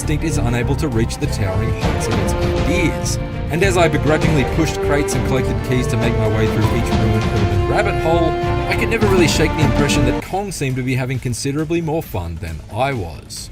Instinct is unable to reach the towering heights of its ideas. And as I begrudgingly pushed crates and collected keys to make my way through each ruined urban rabbit hole, I could never really shake the impression that Kong seemed to be having considerably more fun than I was.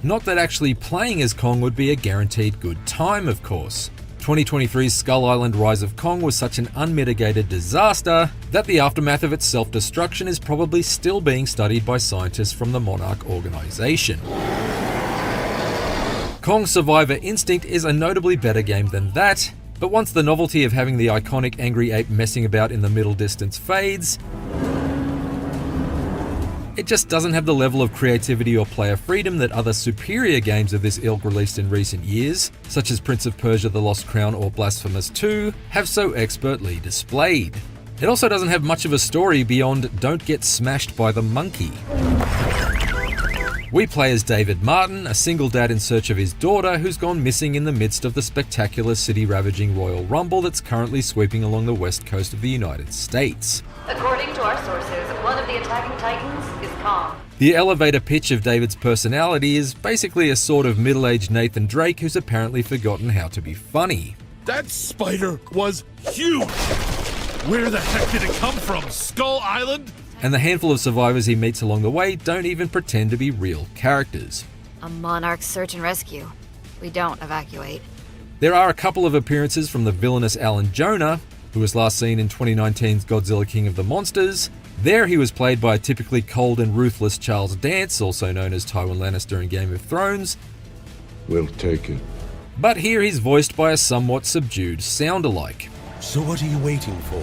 Not that actually playing as Kong would be a guaranteed good time, of course. 2023's Skull Island Rise of Kong was such an unmitigated disaster that the aftermath of its self-destruction is probably still being studied by scientists from the Monarch organization. Kong Survivor Instinct is a notably better game than that, but once the novelty of having the iconic angry ape messing about in the middle distance fades, it just doesn't have the level of creativity or player freedom that other superior games of this ilk released in recent years, such as Prince of Persia: The Lost Crown or Blasphemous 2, have so expertly displayed. It also doesn't have much of a story beyond "don't get smashed by the monkey." We play as David Martin, a single dad in search of his daughter who's gone missing in the midst of the spectacular city-ravaging Royal Rumble that's currently sweeping along the west coast of the United States. According to our sources, one of the attacking titans is Kong. The elevator pitch of David's personality is basically a sort of middle-aged Nathan Drake who's apparently forgotten how to be funny. That spider was huge! Where the heck did it come from? Skull Island? And the handful of survivors he meets along the way don't even pretend to be real characters. A Monarch search and rescue. We don't evacuate. There are a couple of appearances from the villainous Alan Jonah, who was last seen in 2019's Godzilla King of the Monsters. There he was played by a typically cold and ruthless Charles Dance, also known as Tywin Lannister in Game of Thrones. We'll take it. But here he's voiced by a somewhat subdued sound-alike. So what are you waiting for?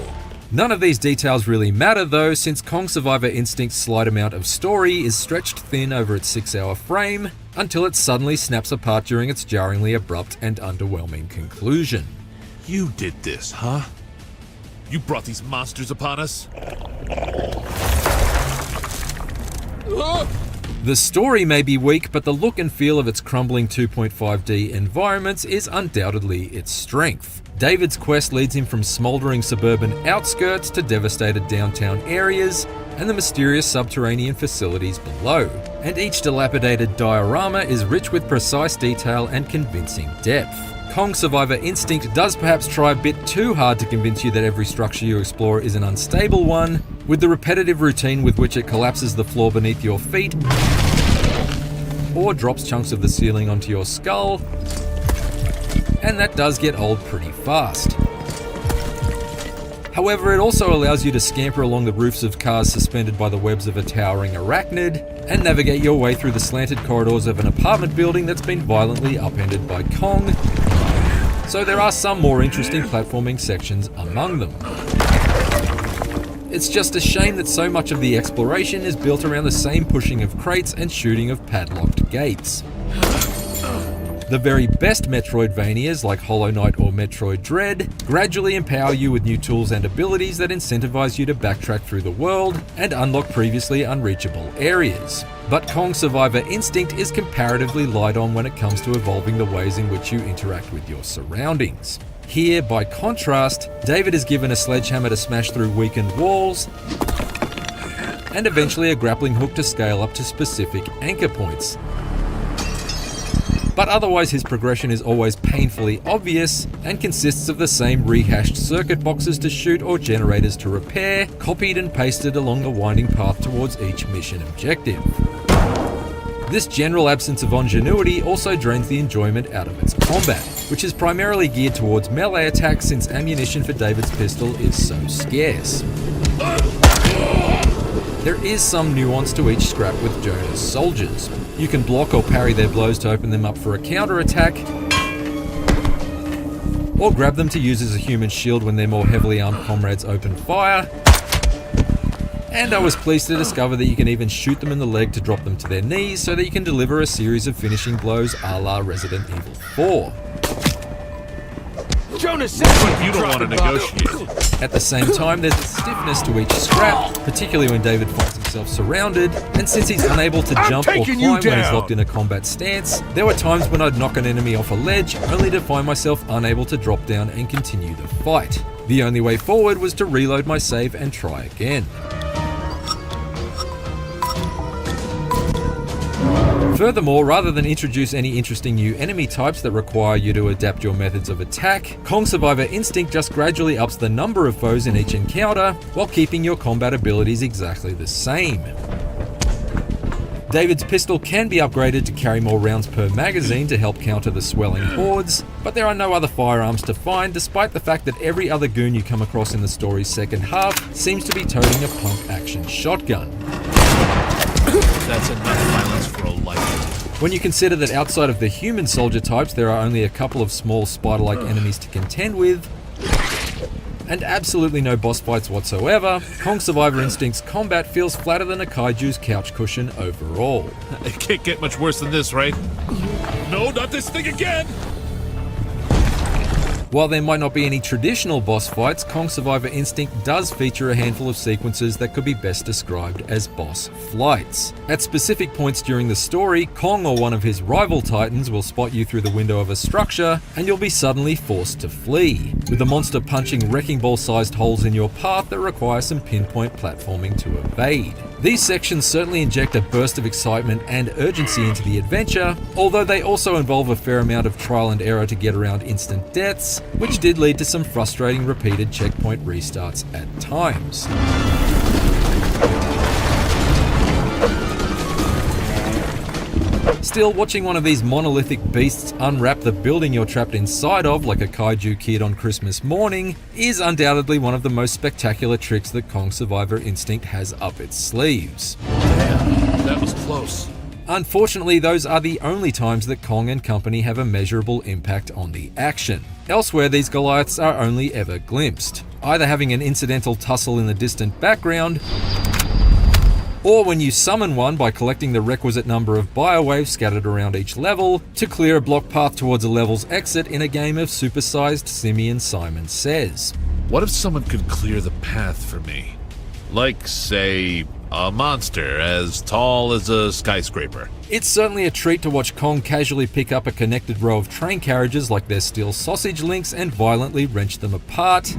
None of these details really matter though, since Kong Survivor Instinct's slight amount of story is stretched thin over its 6-hour frame, until it suddenly snaps apart during its jarringly abrupt and underwhelming conclusion. You did this, huh? You brought these monsters upon us? The story may be weak, but the look and feel of its crumbling 2.5D environments is undoubtedly its strength. David's quest leads him from smouldering suburban outskirts to devastated downtown areas and the mysterious subterranean facilities below. And each dilapidated diorama is rich with precise detail and convincing depth. Kong Survivor Instinct does perhaps try a bit too hard to convince you that every structure you explore is an unstable one, with the repetitive routine with which it collapses the floor beneath your feet, or drops chunks of the ceiling onto your skull, and that does get old pretty fast. However, it also allows you to scamper along the roofs of cars suspended by the webs of a towering arachnid, and navigate your way through the slanted corridors of an apartment building that's been violently upended by Kong, so there are some more interesting platforming sections among them. It's just a shame that so much of the exploration is built around the same pushing of crates and shooting of padlocked gates. The very best Metroidvanias, like Hollow Knight or Metroid Dread, gradually empower you with new tools and abilities that incentivize you to backtrack through the world and unlock previously unreachable areas. But Kong Survivor Instinct is comparatively light on when it comes to evolving the ways in which you interact with your surroundings. Here, by contrast, David is given a sledgehammer to smash through weakened walls, and eventually a grappling hook to scale up to specific anchor points. But otherwise his progression is always painfully obvious and consists of the same rehashed circuit boxes to shoot or generators to repair, copied and pasted along the winding path towards each mission objective. This general absence of ingenuity also drains the enjoyment out of its combat, which is primarily geared towards melee attacks since ammunition for David's pistol is so scarce. There is some nuance to each scrap with Jonah's soldiers. You can block or parry their blows to open them up for a counter-attack, or grab them to use as a human shield when their more heavily armed comrades open fire. And I was pleased to discover that you can even shoot them in the leg to drop them to their knees so that you can deliver a series of finishing blows a la Resident Evil 4. Jonas said you don't want to negotiate. At the same time, there's a stiffness to each scrap, particularly when David finds himself myself surrounded, and since he's unable to jump or climb when he's locked in a combat stance, there were times when I'd knock an enemy off a ledge only to find myself unable to drop down and continue the fight. The only way forward was to reload my save and try again. Furthermore, rather than introduce any interesting new enemy types that require you to adapt your methods of attack, Kong Survivor Instinct just gradually ups the number of foes in each encounter while keeping your combat abilities exactly the same. David's pistol can be upgraded to carry more rounds per magazine to help counter the swelling hordes, but there are no other firearms to find despite the fact that every other goon you come across in the story's second half seems to be toting a pump-action shotgun. That's enough violence for a lifetime. When you consider that outside of the human soldier types there are only a couple of small spider-like enemies to contend with, and absolutely no boss fights whatsoever, Kong Survivor Instinct's combat feels flatter than a kaiju's couch cushion overall. It can't get much worse than this, right? No, not this thing again! While there might not be any traditional boss fights, Kong Survivor Instinct does feature a handful of sequences that could be best described as boss flights. At specific points during the story, Kong or one of his rival titans will spot you through the window of a structure, and you'll be suddenly forced to flee, with the monster punching wrecking ball-sized holes in your path that require some pinpoint platforming to evade. These sections certainly inject a burst of excitement and urgency into the adventure, although they also involve a fair amount of trial and error to get around instant deaths, which did lead to some frustrating repeated checkpoint restarts at times. Still, watching one of these monolithic beasts unwrap the building you're trapped inside of like a kaiju kid on Christmas morning is undoubtedly one of the most spectacular tricks that Kong Survivor Instinct has up its sleeves. Damn, that was close. Unfortunately, those are the only times that Kong and company have a measurable impact on the action. Elsewhere, these Goliaths are only ever glimpsed, either having an incidental tussle in the distant background, or when you summon one by collecting the requisite number of biowaves scattered around each level to clear a block path towards a level's exit in a game of supersized Simeon Simon Says. What if someone could clear the path for me? Like, say, a monster as tall as a skyscraper. It's certainly a treat to watch Kong casually pick up a connected row of train carriages like they're steel sausage links and violently wrench them apart.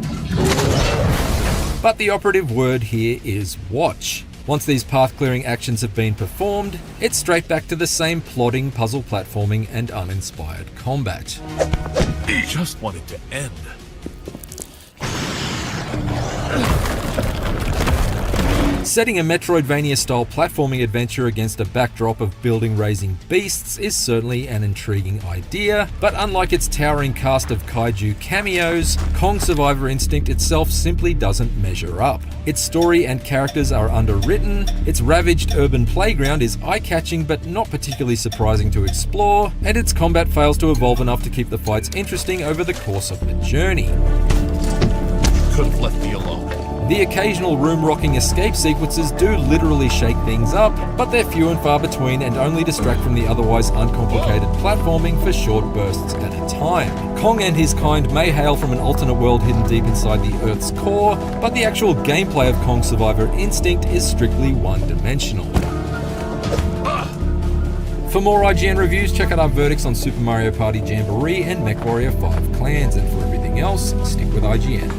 But the operative word here is watch. Once these path-clearing actions have been performed, it's straight back to the same plodding puzzle platforming and uninspired combat. Just want it to end. Setting a Metroidvania-style platforming adventure against a backdrop of building-razing beasts is certainly an intriguing idea, but unlike its towering cast of kaiju cameos, Kong Survivor Instinct itself simply doesn't measure up. Its story and characters are underwritten, its ravaged urban playground is eye-catching but not particularly surprising to explore, and its combat fails to evolve enough to keep the fights interesting over the course of the journey. Could have left me alone. The occasional room-rocking escape sequences do literally shake things up, but they're few and far between and only distract from the otherwise uncomplicated platforming for short bursts at a time. Kong and his kind may hail from an alternate world hidden deep inside the Earth's core, but the actual gameplay of Kong Survivor Instinct is strictly one-dimensional. For more IGN reviews, check out our verdicts on Super Mario Party Jamboree and MechWarrior 5 Clans, and for everything else, stick with IGN.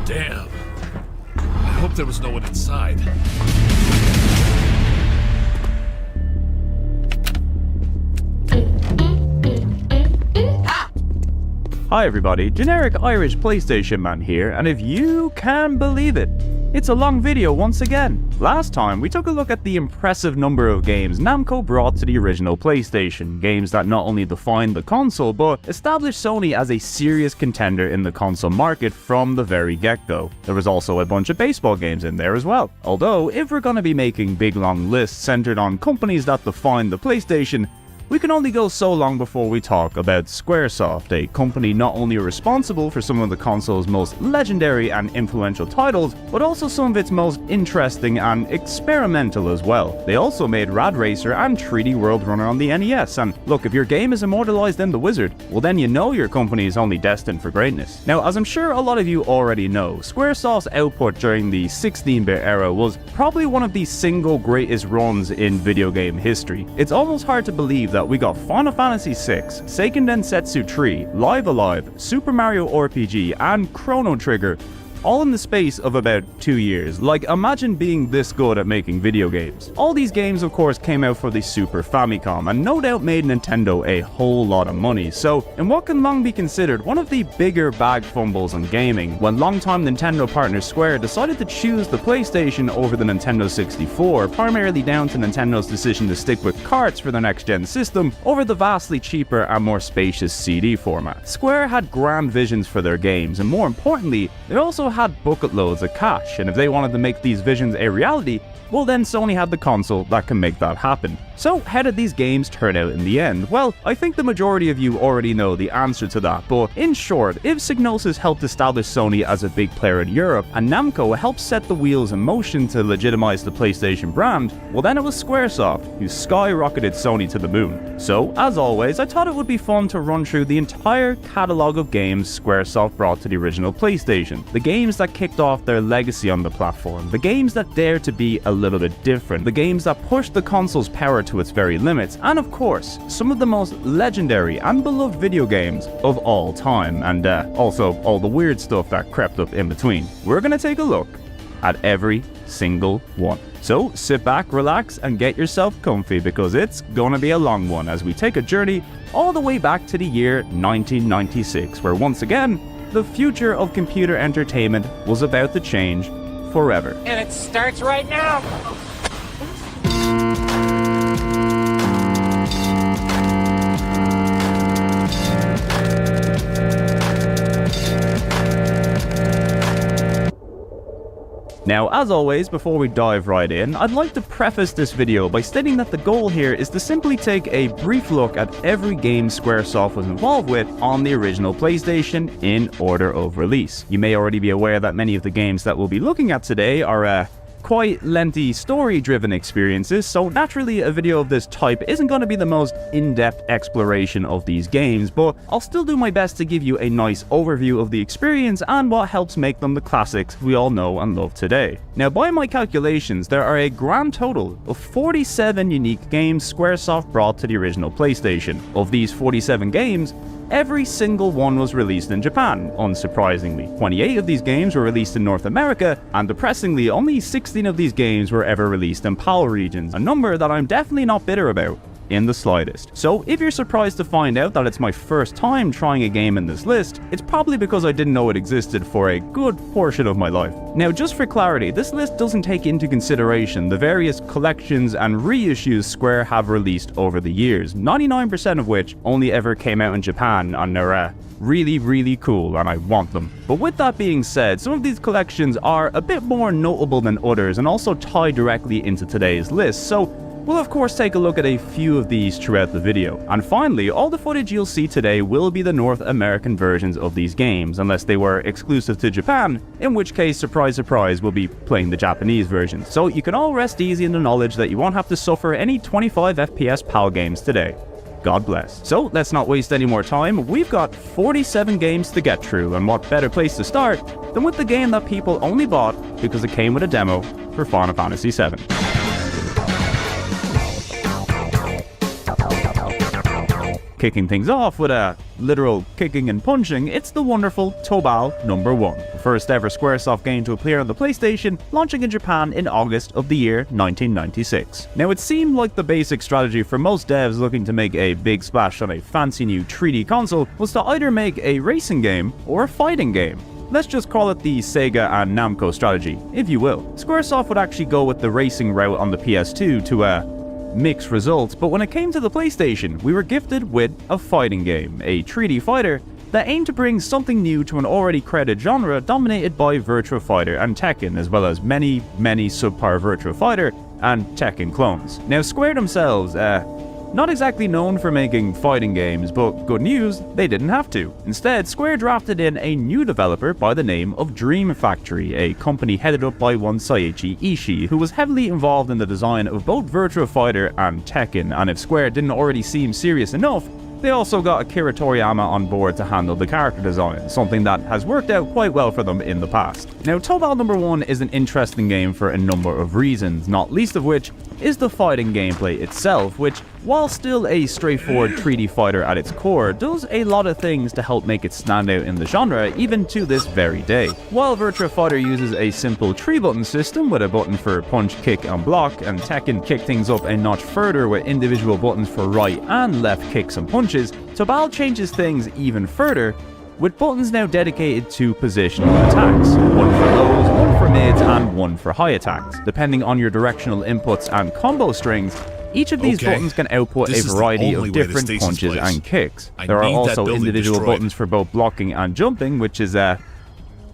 Damn. I hope there was no one inside. Hi everybody, generic Irish PlayStation man here, and if you can believe it, it's a long video once again. Last time, we took a look at the impressive number of games Namco brought to the original PlayStation, games that not only defined the console, but established Sony as a serious contender in the console market from the very get-go. There was also a bunch of baseball games in there as well. Although, if we're gonna be making big long lists centered on companies that defined the PlayStation, we can only go so long before we talk about Squaresoft, a company not only responsible for some of the console's most legendary and influential titles, but also some of its most interesting and experimental as well. They also made Rad Racer and 3D World Runner on the NES, and look, if your game is immortalized in The Wizard, well then you know your company is only destined for greatness. Now, as I'm sure a lot of you already know, Squaresoft's output during the 16-bit era was probably one of the single greatest runs in video game history. It's almost hard to believe that we got Final Fantasy VI, Seiken Densetsu 3, Live Alive, Super Mario RPG, and Chrono Trigger all in the space of about 2 years. Like, imagine being this good at making video games. All these games, of course, came out for the Super Famicom, and no doubt made Nintendo a whole lot of money. So, in what can long be considered one of the bigger bag fumbles in gaming, when longtime Nintendo partner Square decided to choose the PlayStation over the Nintendo 64, primarily down to Nintendo's decision to stick with carts for their next-gen system over the vastly cheaper and more spacious CD format. Square had grand visions for their games, and more importantly, they also had bucket loads of cash, and if they wanted to make these visions a reality, well then Sony had the console that can make that happen. So how did these games turn out in the end? Well, I think the majority of you already know the answer to that, but in short, if Psygnosis helped establish Sony as a big player in Europe, and Namco helped set the wheels in motion to legitimize the PlayStation brand, well then it was Squaresoft who skyrocketed Sony to the moon. So, as always, I thought it would be fun to run through the entire catalogue of games Squaresoft brought to the original PlayStation. The games that kicked off their legacy on the platform, the games that dared to be a little bit different, the games that pushed the console's power to its very limits, and of course, some of the most legendary and beloved video games of all time, and also all the weird stuff that crept up in between. We're gonna take a look at every single one. So sit back, relax, and get yourself comfy, because it's gonna be a long one as we take a journey all the way back to the year 1996, where once again, the future of computer entertainment was about to change forever. And it starts right now! Now, as always, before we dive right in, I'd like to preface this video by stating that the goal here is to simply take a brief look at every game Squaresoft was involved with on the original PlayStation in order of release. You may already be aware that many of the games that we'll be looking at today are quite lengthy story-driven experiences, so naturally a video of this type isn't going to be the most in-depth exploration of these games, but I'll still do my best to give you a nice overview of the experience and what helps make them the classics we all know and love today. Now, by my calculations, there are a grand total of 47 unique games Squaresoft brought to the original PlayStation. Of these 47 games, every single one was released in Japan, unsurprisingly. 28 of these games were released in North America, and depressingly, only 16 of these games were ever released in PAL regions, a number that I'm definitely not bitter about in the slightest. So if you're surprised to find out that it's my first time trying a game in this list, it's probably because I didn't know it existed for a good portion of my life. Now, just for clarity, this list doesn't take into consideration the various collections and reissues Square have released over the years, 99% of which only ever came out in Japan, and they're really cool, and I want them. But with that being said, some of these collections are a bit more notable than others and also tie directly into today's list, so we'll of course take a look at a few of these throughout the video. And finally, all the footage you'll see today will be the North American versions of these games, unless they were exclusive to Japan, in which case, surprise surprise, we'll be playing the Japanese versions. So you can all rest easy in the knowledge that you won't have to suffer any 25 FPS PAL games today. God bless. So let's not waste any more time. We've got 47 games to get through, and what better place to start than with the game that people only bought because it came with a demo for Final Fantasy VII. Kicking things off with a literal kicking and punching, it's the wonderful Tobal #1, the first ever Squaresoft game to appear on the PlayStation, launching in Japan in August of the year 1996. Now, it seemed like the basic strategy for most devs looking to make a big splash on a fancy new 3D console was to either make a racing game or a fighting game. Let's just call it the Sega and Namco strategy, if you will. Squaresoft would actually go with the racing route on the PS2 to mixed results, but when it came to the PlayStation, we were gifted with a fighting game, a 3D fighter that aimed to bring something new to an already crowded genre dominated by Virtua Fighter and Tekken, as well as many subpar Virtua Fighter and Tekken clones. Now, Square themselves, Not exactly known for making fighting games, but good news, they didn't have to. Instead, Square drafted in a new developer by the name of Dream Factory, a company headed up by one Seiichi Ishii, who was heavily involved in the design of both Virtua Fighter and Tekken, and if Square didn't already seem serious enough, they also got Akira Toriyama on board to handle the character design, something that has worked out quite well for them in the past. Now, Tobal number 1 is an interesting game for a number of reasons, not least of which is the fighting gameplay itself, which, while still a straightforward 3D fighter at its core, does a lot of things to help make it stand out in the genre, even to this very day. While Virtua Fighter uses a simple 3-button system with a button for punch, kick and block, and Tekken kick things up a notch further with individual buttons for right and left kicks and punches, Tobal changes things even further, with buttons now dedicated to positional attacks, one for lows, one for mids, and one for high attacks. Depending on your directional inputs and combo strings, each of these buttons can output a variety of different punches and kicks. There are also individual buttons for both blocking and jumping, which is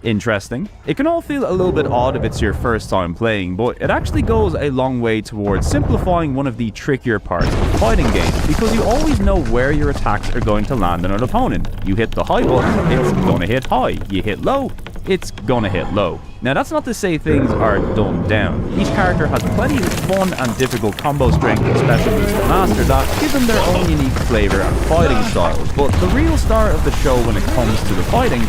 interesting. It can all feel a little bit odd if it's your first time playing, but it actually goes a long way towards simplifying one of the trickier parts of fighting games, because you always know where your attacks are going to land on an opponent. You hit the high button, it's gonna hit high. You hit low, it's gonna hit low. Now that's not to say things are dumbed down. Each character has plenty of fun and difficult combo strings and special moves to master that give them their own unique flavor and fighting styles, but the real star of the show when it comes to the fighting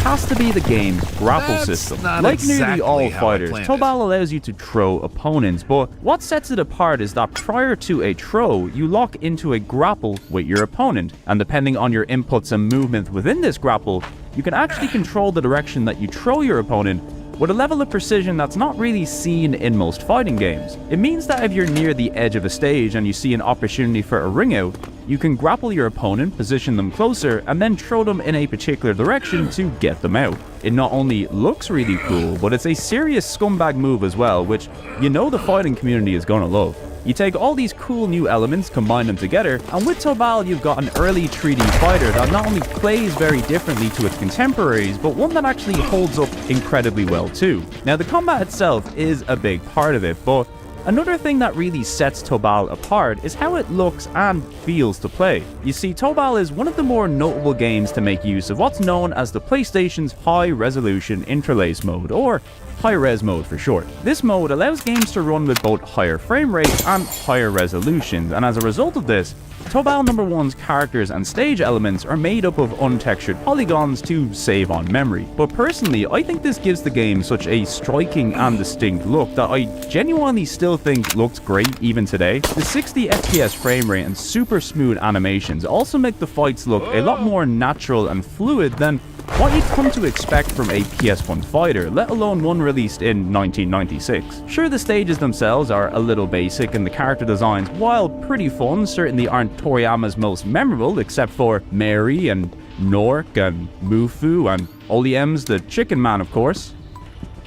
has to be the game's grapple system. Like nearly all fighters, Tobal allows you to throw opponents, but what sets it apart is that prior to a throw, you lock into a grapple with your opponent, and depending on your inputs and movement within this grapple, you can actually control the direction that you throw your opponent with a level of precision that's not really seen in most fighting games. It means that if you're near the edge of a stage and you see an opportunity for a ring out, you can grapple your opponent, position them closer, and then throw them in a particular direction to get them out. It not only looks really cool, but it's a serious scumbag move as well, which you know the fighting community is gonna love. You take all these cool new elements, combine them together, and with Tobal you've got an early 3D fighter that not only plays very differently to its contemporaries, but one that actually holds up incredibly well too. Now the combat itself is a big part of it, but another thing that really sets Tobal apart is how it looks and feels to play. You see, Tobal is one of the more notable games to make use of what's known as the PlayStation's High Resolution Interlace mode, or high-res mode for short. This mode allows games to run with both higher frame rates and higher resolutions, and as a result of this, Tobal number 1's characters and stage elements are made up of untextured polygons to save on memory. But personally, I think this gives the game such a striking and distinct look that I genuinely still think looks great even today. The 60 FPS frame rate and super smooth animations also make the fights look a lot more natural and fluid than what you'd come to expect from a PS1 fighter, let alone one released in 1996. Sure, the stages themselves are a little basic and the character designs, while pretty fun, certainly aren't Toriyama's most memorable, except for Mary and Nork and Mufu and Oliems the Chicken Man, of course.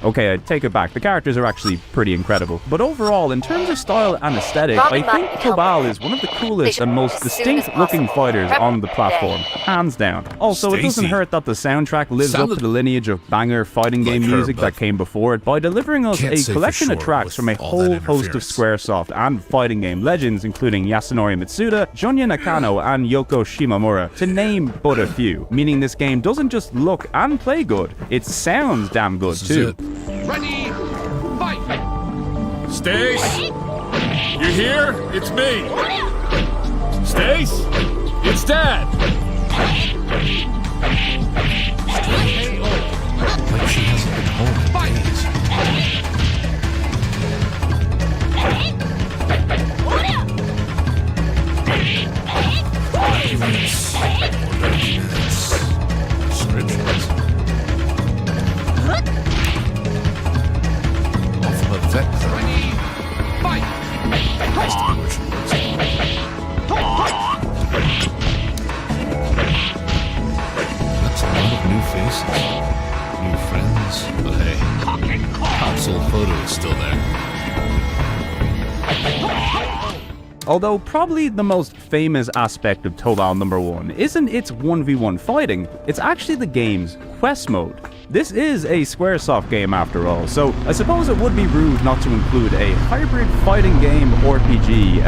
Okay, I take it back, the characters are actually pretty incredible. But overall, in terms of style and aesthetic, I think Tobal is one of the coolest and most distinct looking fighters on the platform, hands down. Also, it doesn't hurt that the soundtrack lives up to the lineage of banger fighting game music that came before it by delivering us a collection of tracks from a whole host of Squaresoft and fighting game legends, including Yasunori Mitsuda, Junya Nakano, and Yoko Shimomura, to name but a few, meaning this game doesn't just look and play good, it sounds damn good too. Ready, fight! Stace? You here? It's me! Stace? It's Dad! Like she hasn't been home in days. Documents, descriptions. Alphabet vet. Ready, fight! Has to be where she lives. That's a lot of new faces, new friends. But hey, Pop's old photo is still there. Although probably the most famous aspect of Tobal number 1 isn't its 1v1 fighting, it's actually the game's quest mode. This is a Squaresoft game after all, so I suppose it would be rude not to include a hybrid fighting game RPG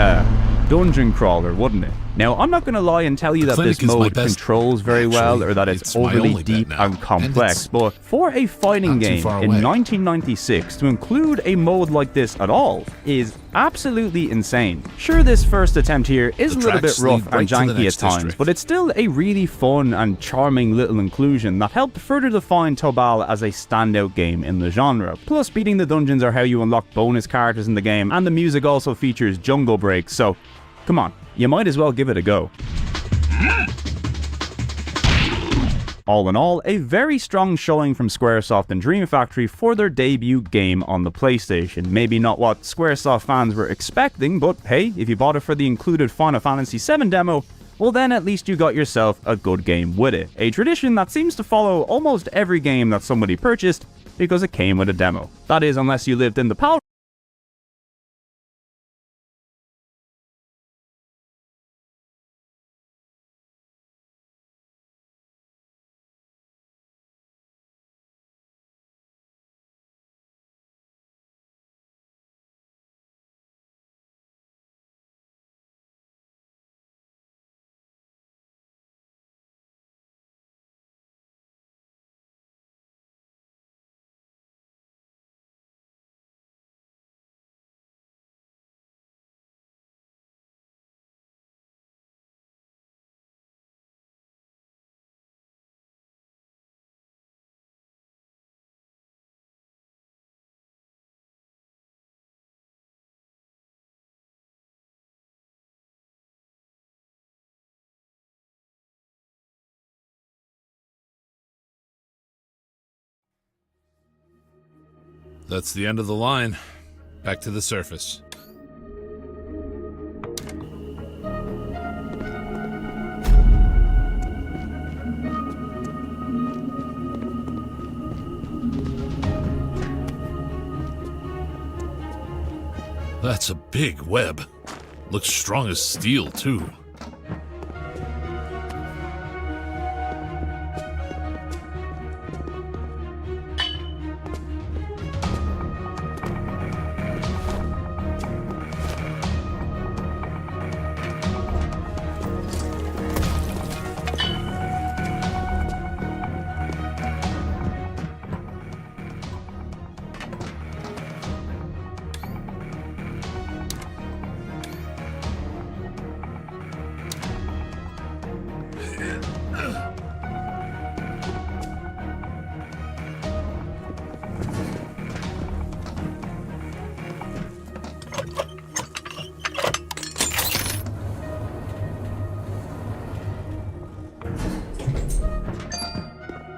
dungeon crawler, wouldn't it? Now, I'm not going to lie and tell you that Clinic this is my mode best- controls very well Actually, or that it's it's my overly only bet deep now. and And complex, it's but for a fighting not too game far in away. 1996 to include a mode like this at all is absolutely insane. Sure, this first attempt here is The a little bit tracks rough lead right and to the janky at next times, district. but it's still a really fun and charming little inclusion that helped further define Tobal as a standout game in the genre. Plus, beating the dungeons are how you unlock bonus characters in the game, and the music also features jungle breaks, so come on, you might as well give it a go. All in all, a very strong showing from Squaresoft and Dream Factory for their debut game on the PlayStation. Maybe not what Squaresoft fans were expecting, but hey, if you bought it for the included Final Fantasy VII demo, well then at least you got yourself a good game with it. A tradition that seems to follow almost every game that somebody purchased because it came with a demo. That is, unless you lived in the PAL. That's the end of the line. Back to the surface. That's a big web. Looks strong as steel, too.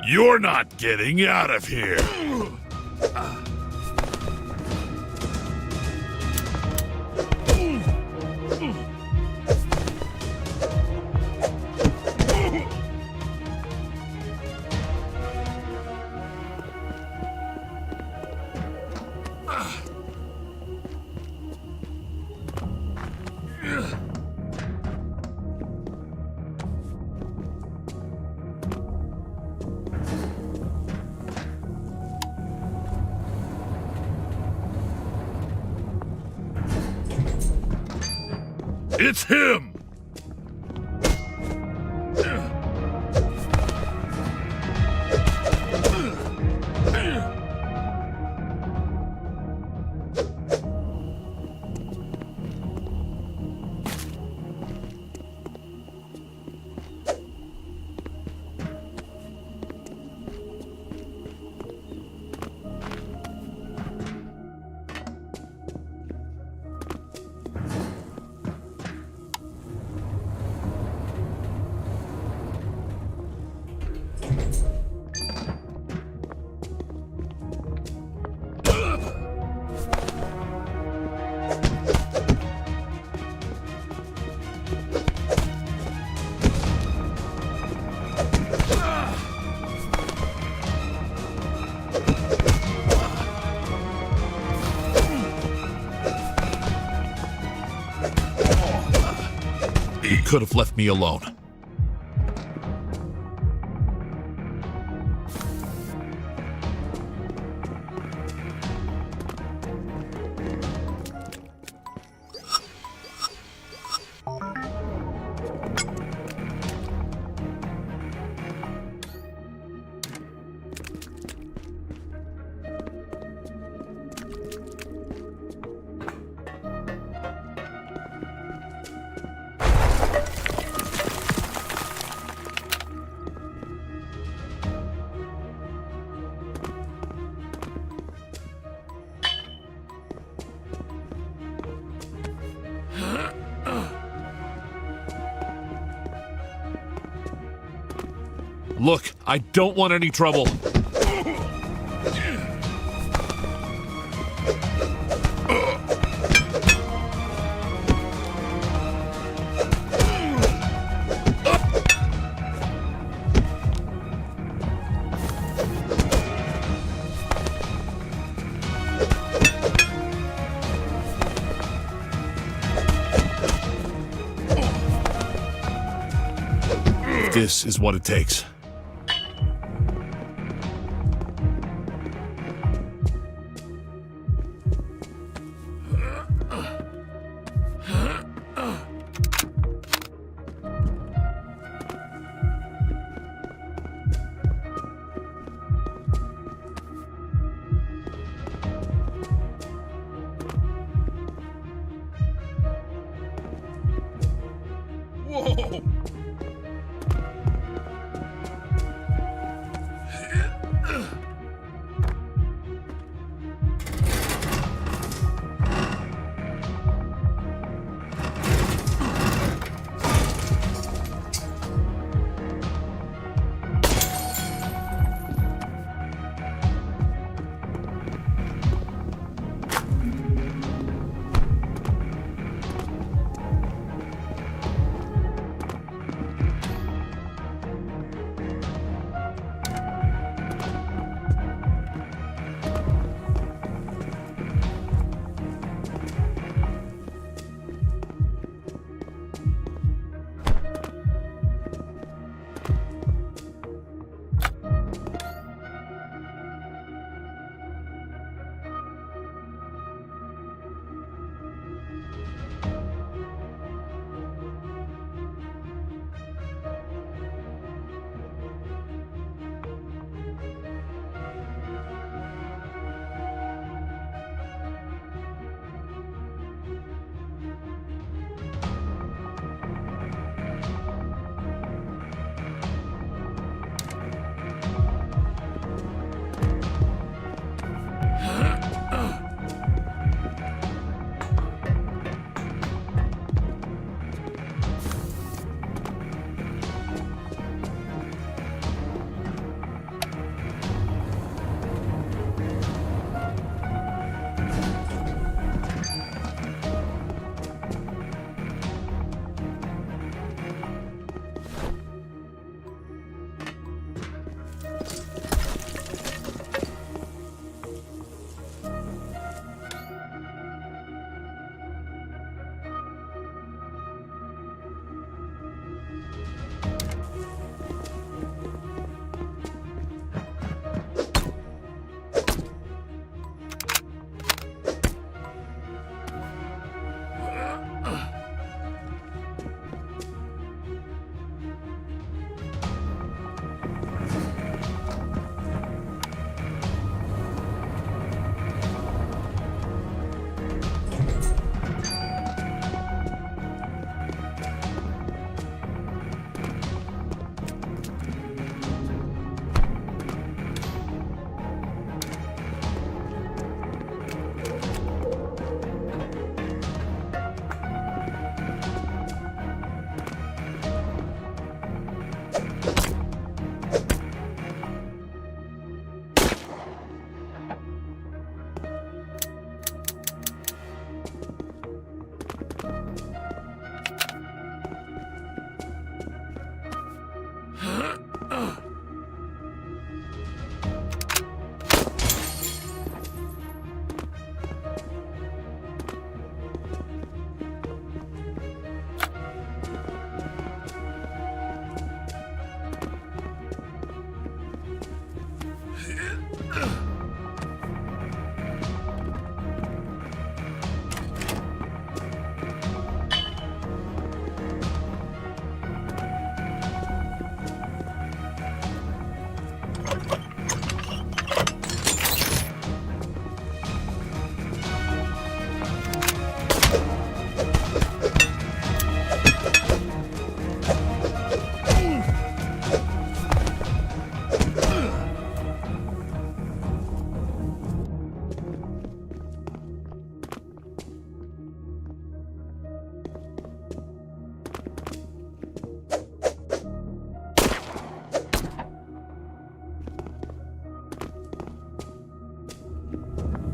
You're not getting out of here! It's him! He could have left me alone. Look, I don't want any trouble. This is what it takes. Whoa!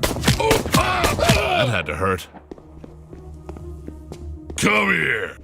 That had to hurt. Come here!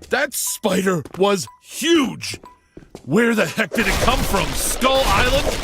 That spider was huge! Where the heck did it come from? Skull Island?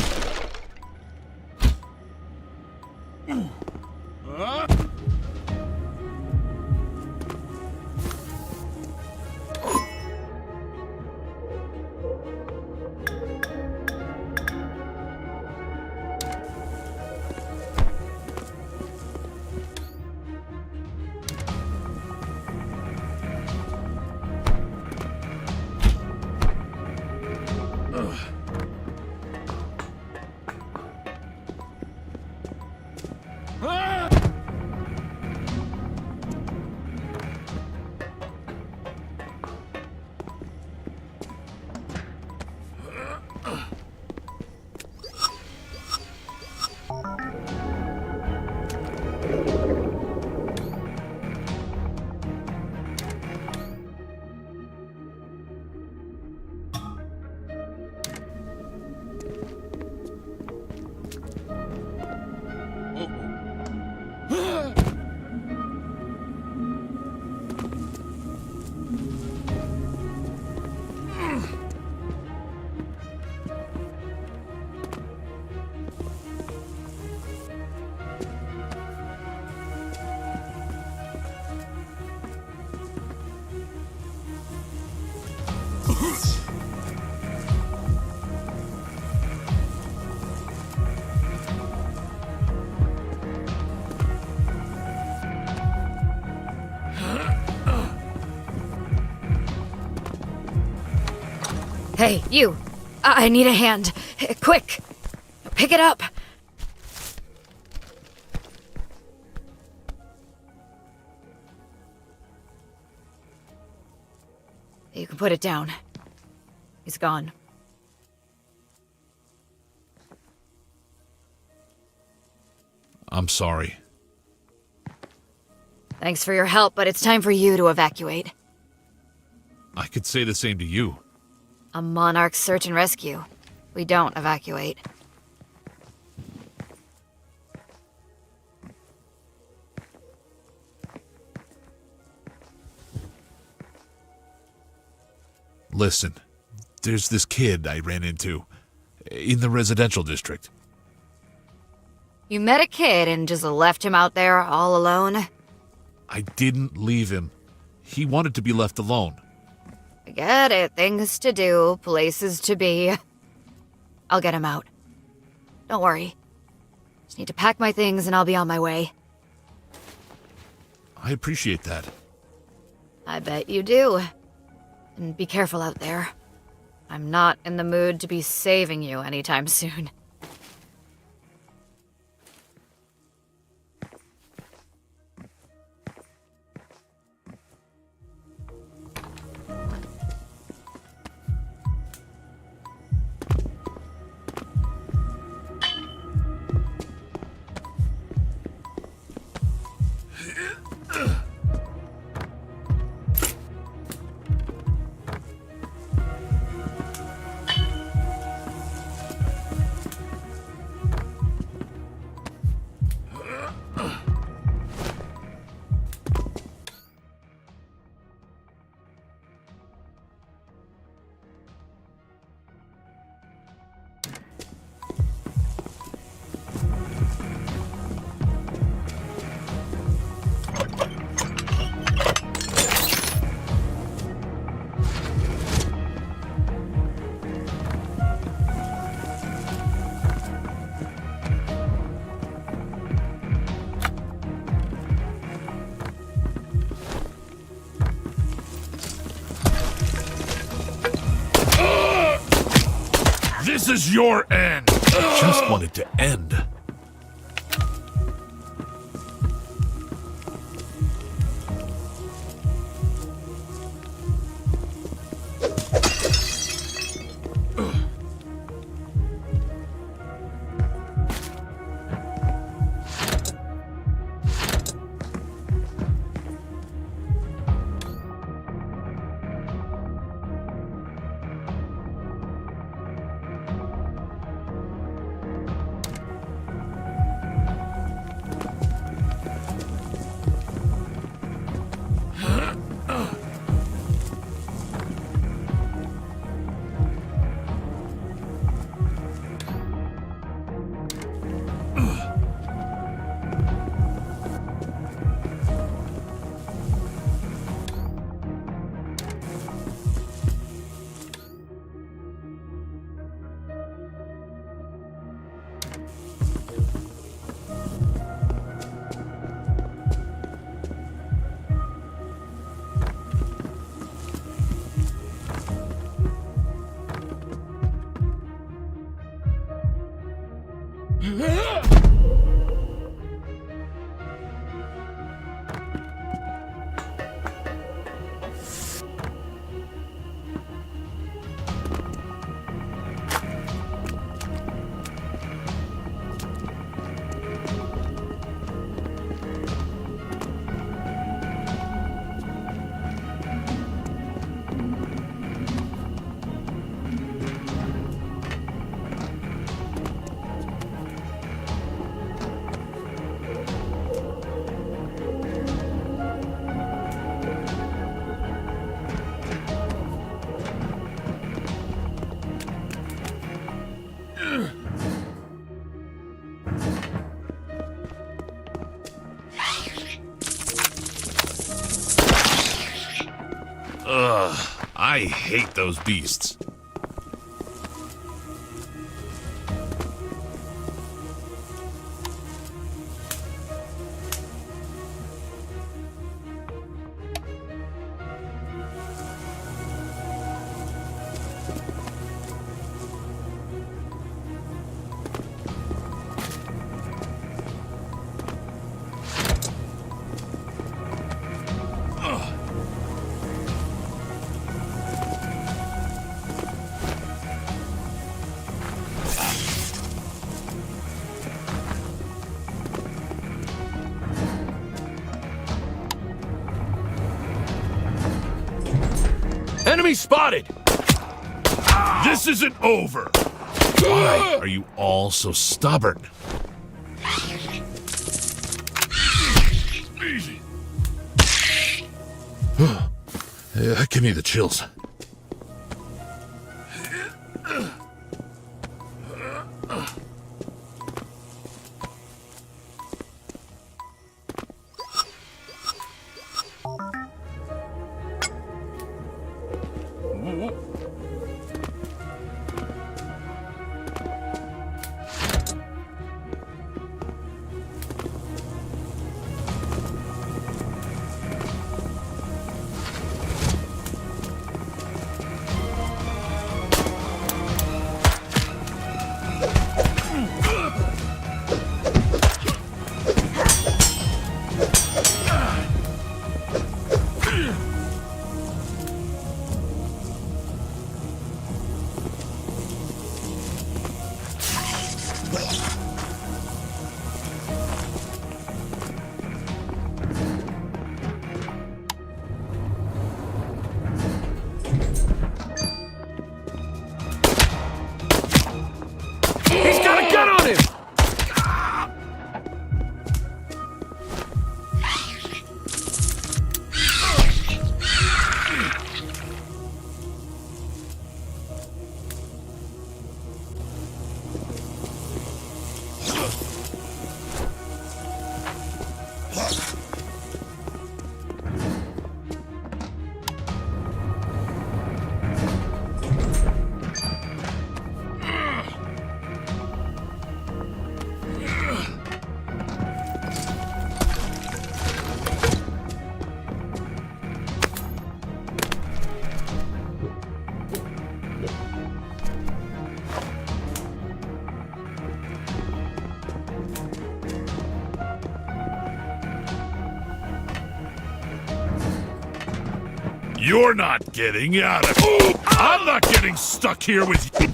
Hey, you! I need a hand. Quick! Pick it up! You can put it down. He's gone. I'm sorry. Thanks for your help, but it's time for you to evacuate. I could say the same to you. A Monarch search and rescue. We don't evacuate. Listen, there's this kid I ran into in the residential district. You met a kid and just left him out there all alone? I didn't leave him. He wanted to be left alone. I get it. Things to do, places to be. I'll get him out. Don't worry. Just need to pack my things and I'll be on my way. I appreciate that. I bet you do. And be careful out there. I'm not in the mood to be saving you anytime soon. This is your end. I just want it to end. Ugh, I hate those beasts. Enemy spotted! This isn't over! Why are you all so stubborn? Easy. Give me the chills. You're not getting out of here. I'm not getting stuck here with you.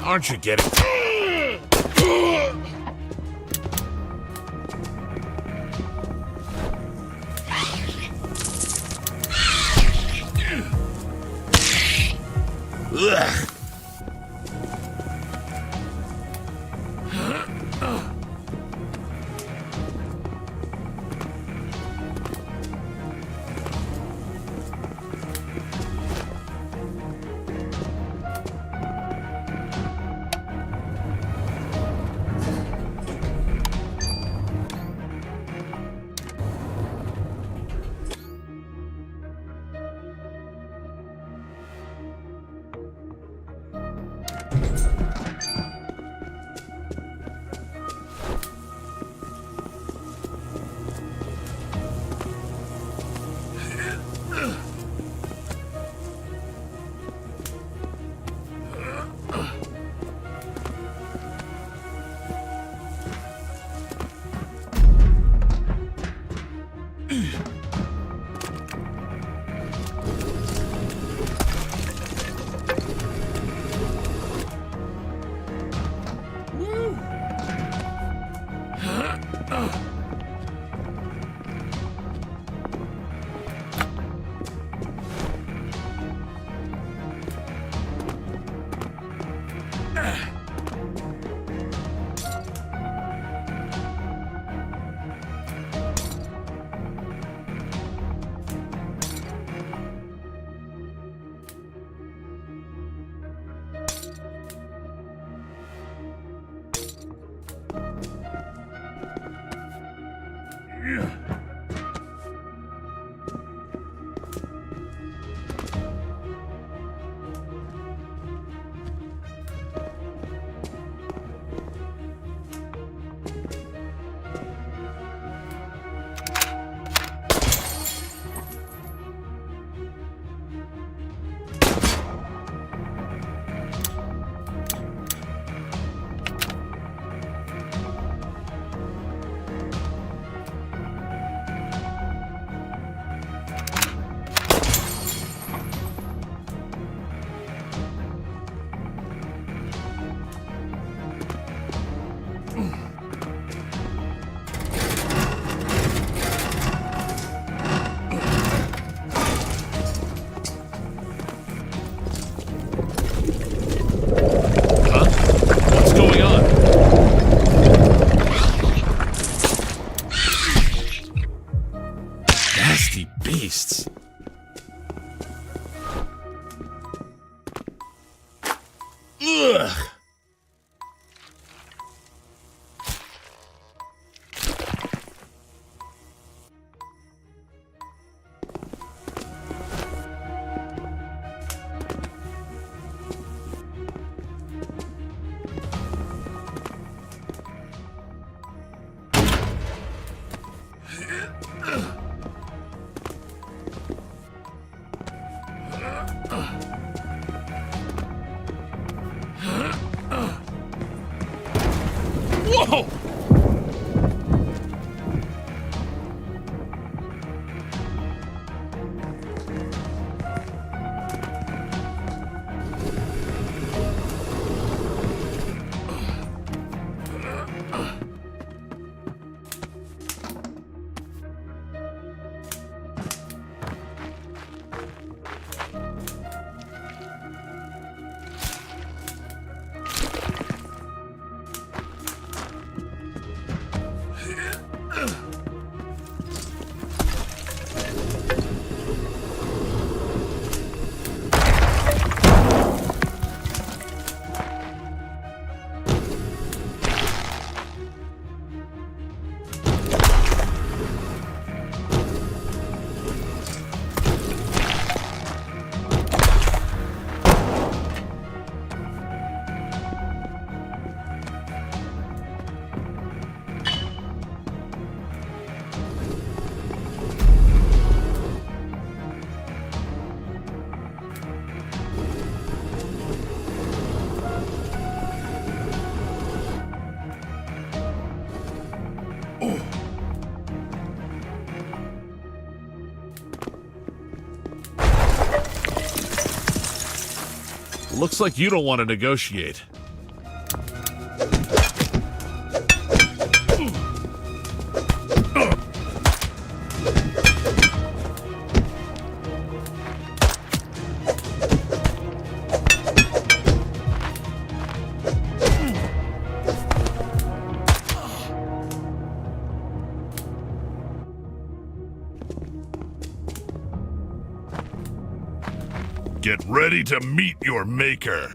Aren't you getting... Ugh. Beasts. Ugh. Looks like you don't want to negotiate. Get ready to meet your maker.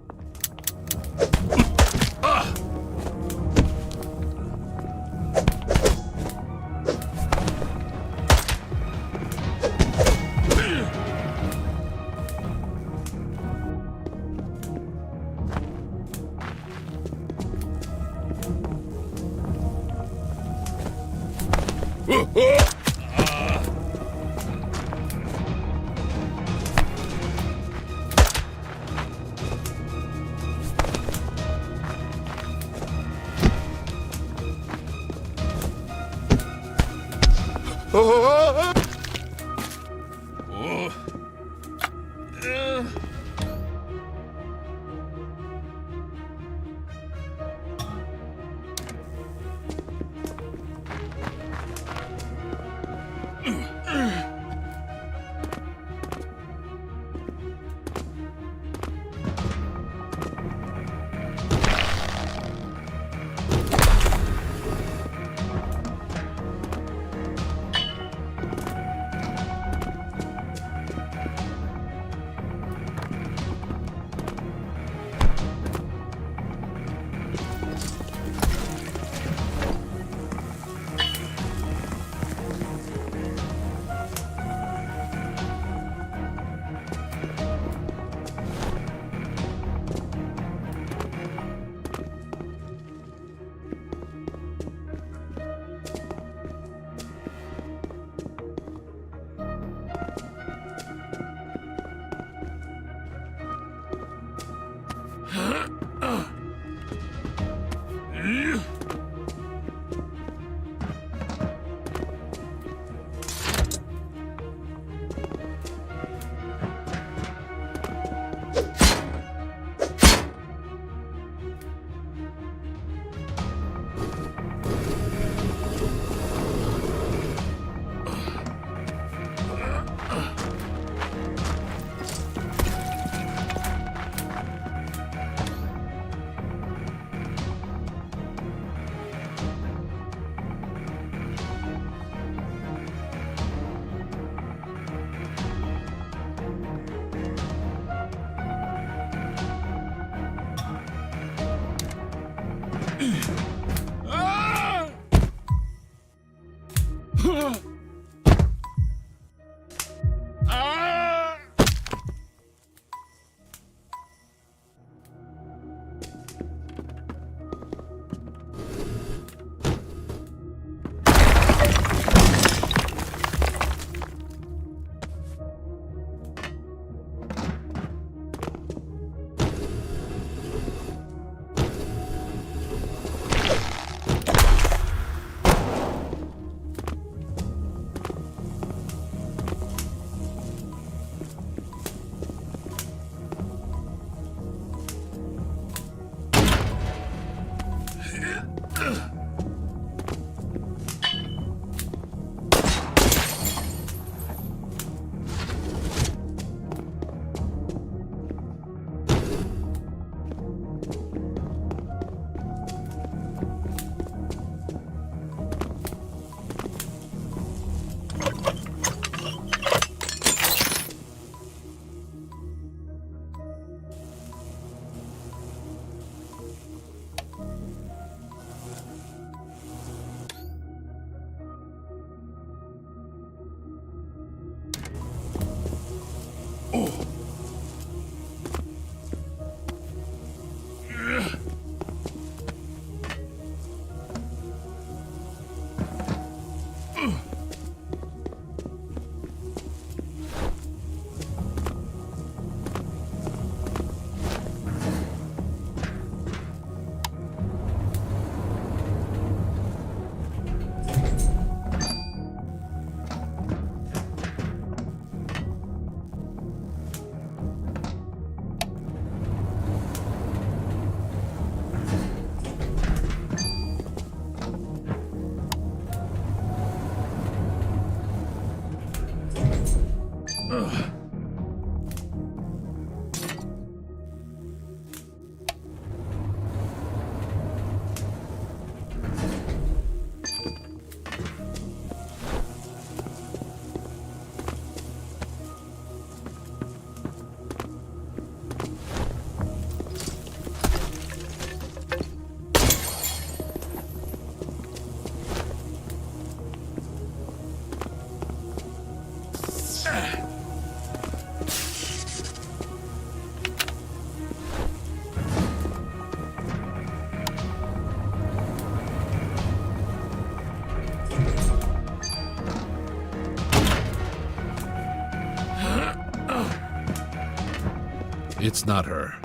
It's not her.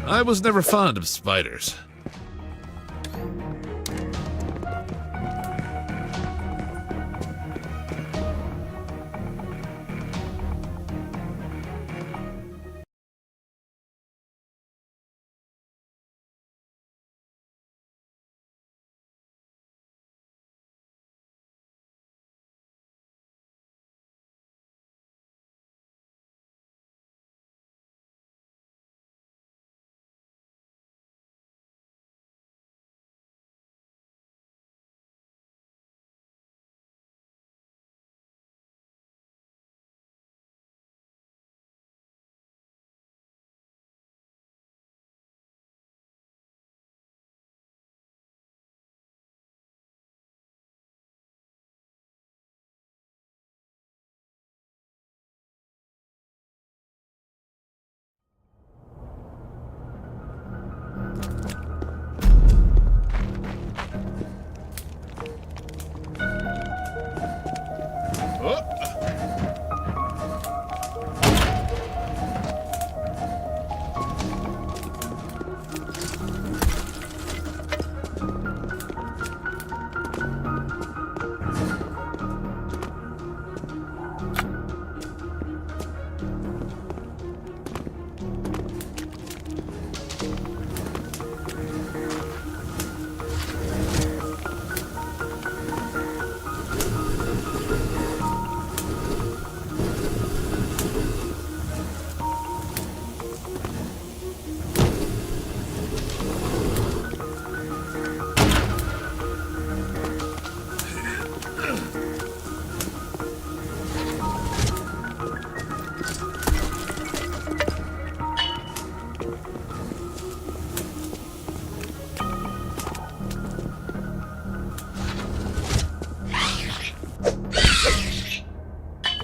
I was never fond of spiders.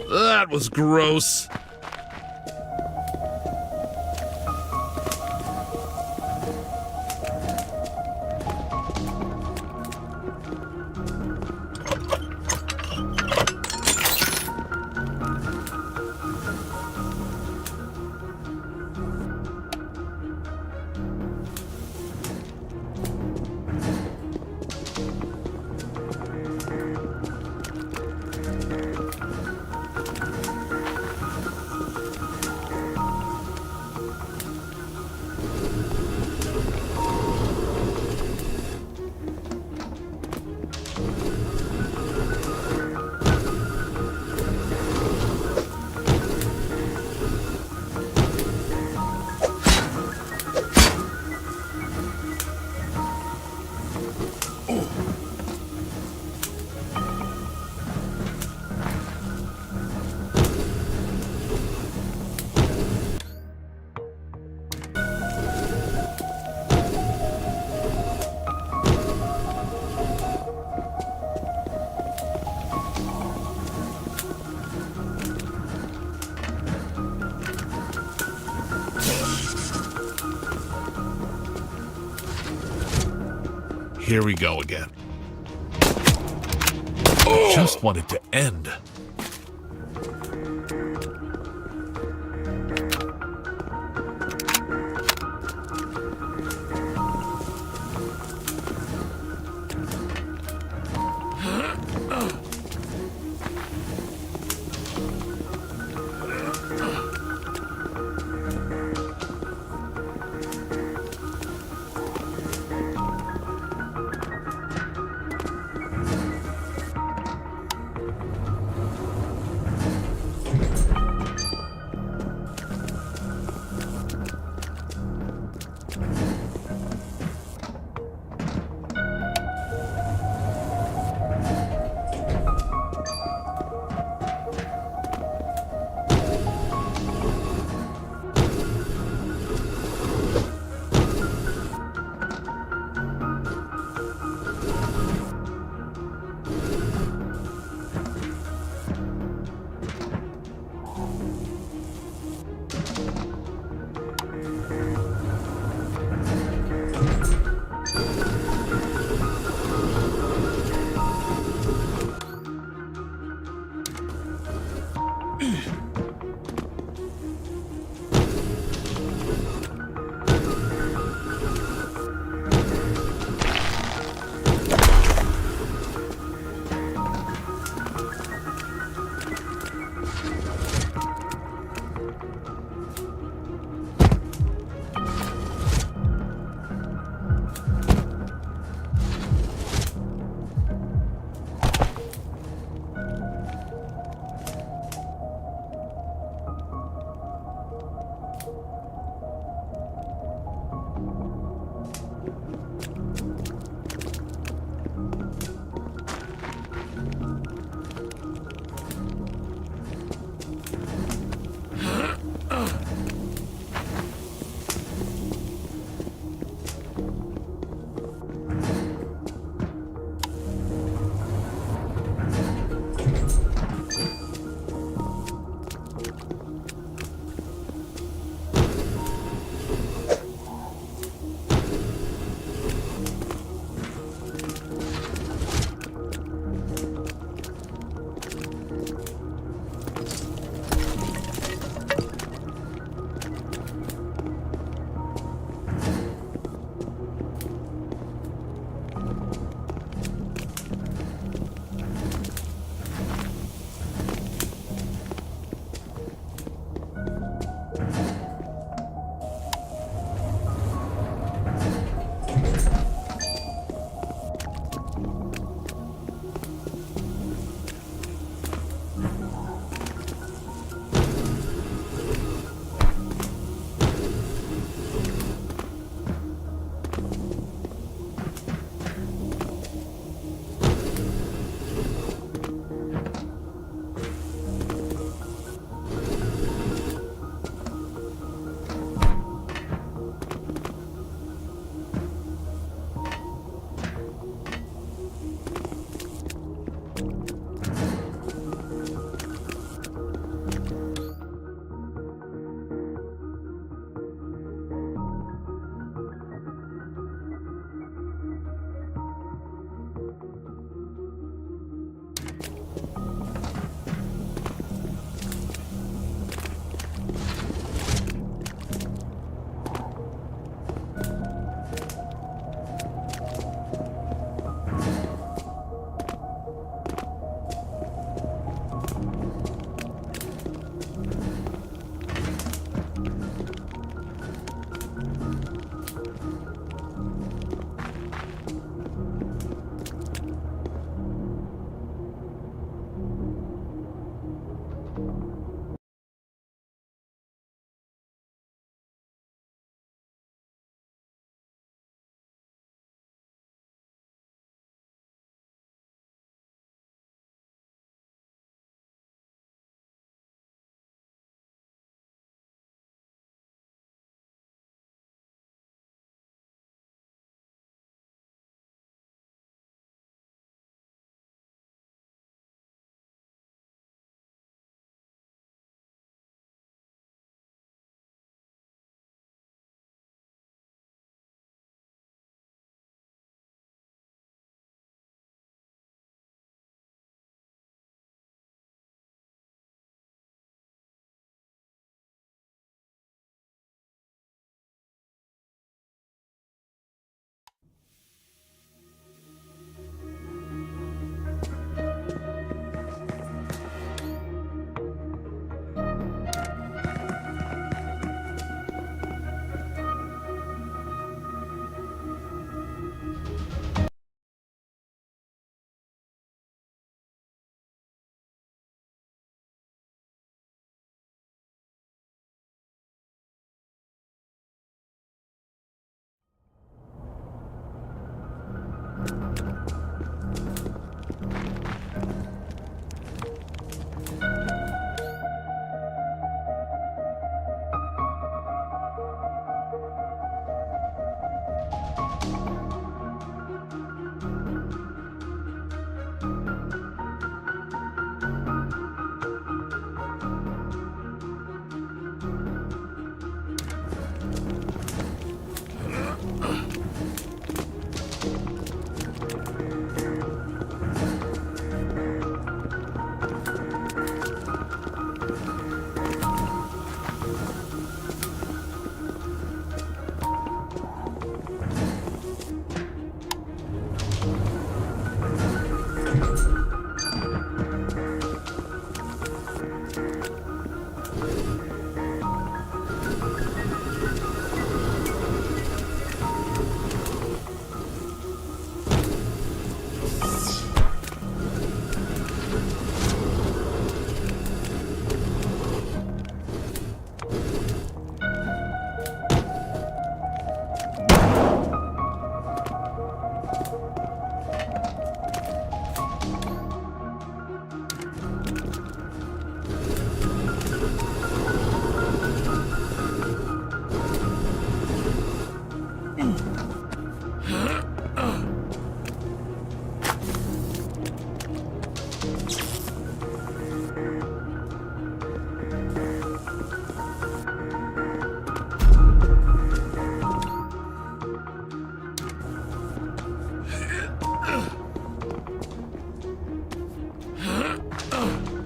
That was gross. Here we go again. Just want it to end.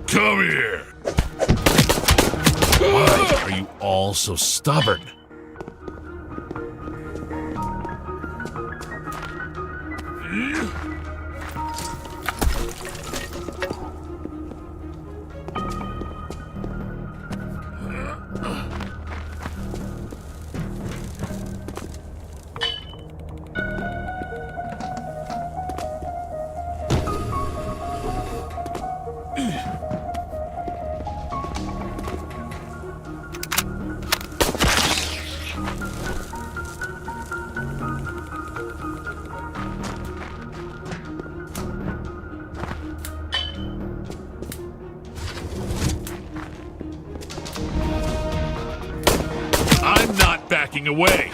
Come here! Why are you all so stubborn? I'm not backing away.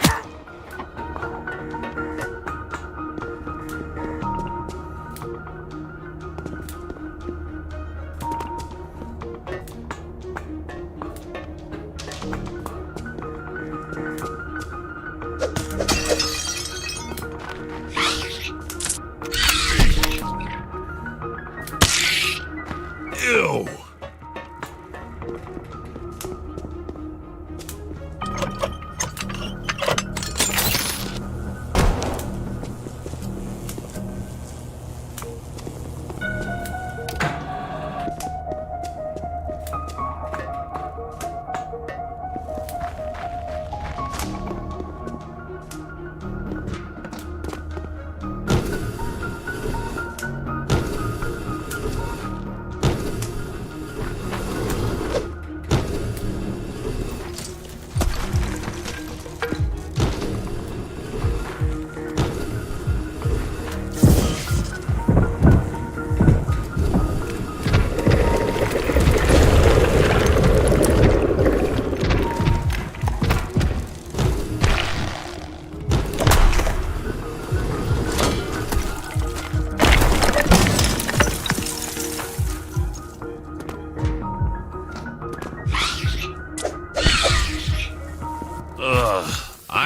Ew.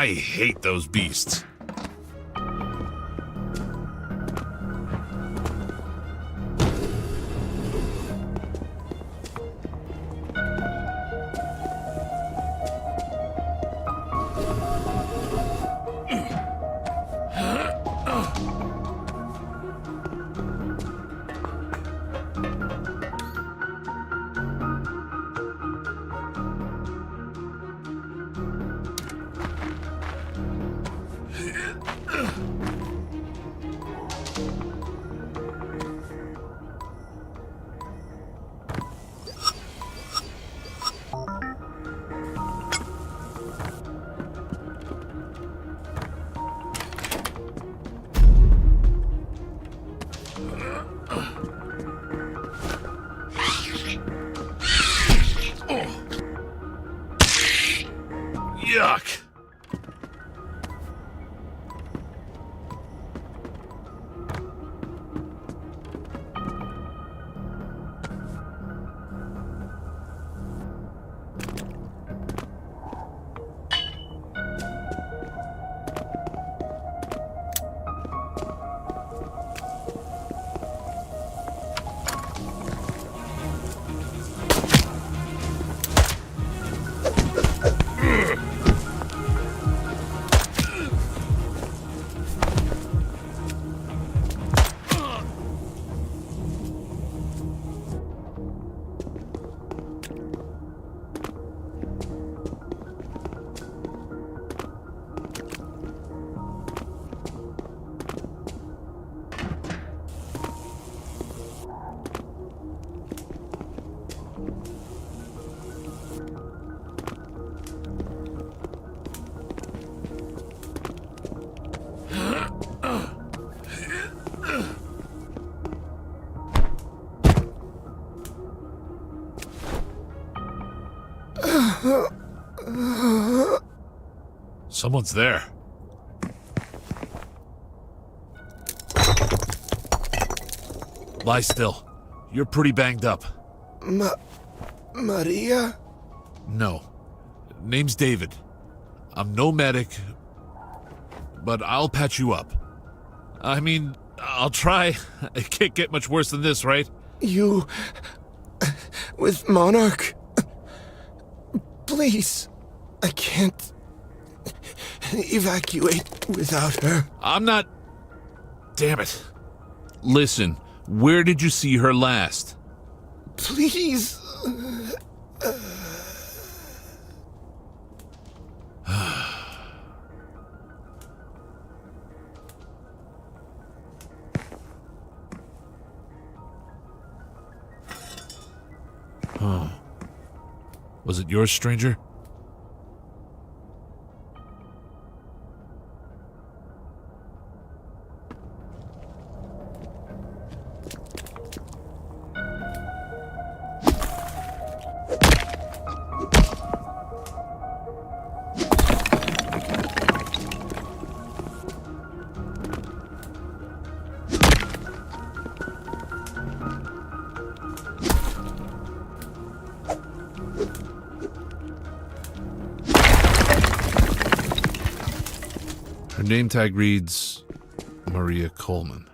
I hate those beasts. Someone's there. Lie still. You're pretty banged up. Maria? No. Name's David. I'm no medic, but I'll patch you up. I mean, I'll try. It can't get much worse than this, right? You... with Monarch? Please. I can't... evacuate without her. I'm not... Damn it. Listen, where did you see her last? Please. Huh. Was it yours, stranger? Her name tag reads Maria Coleman.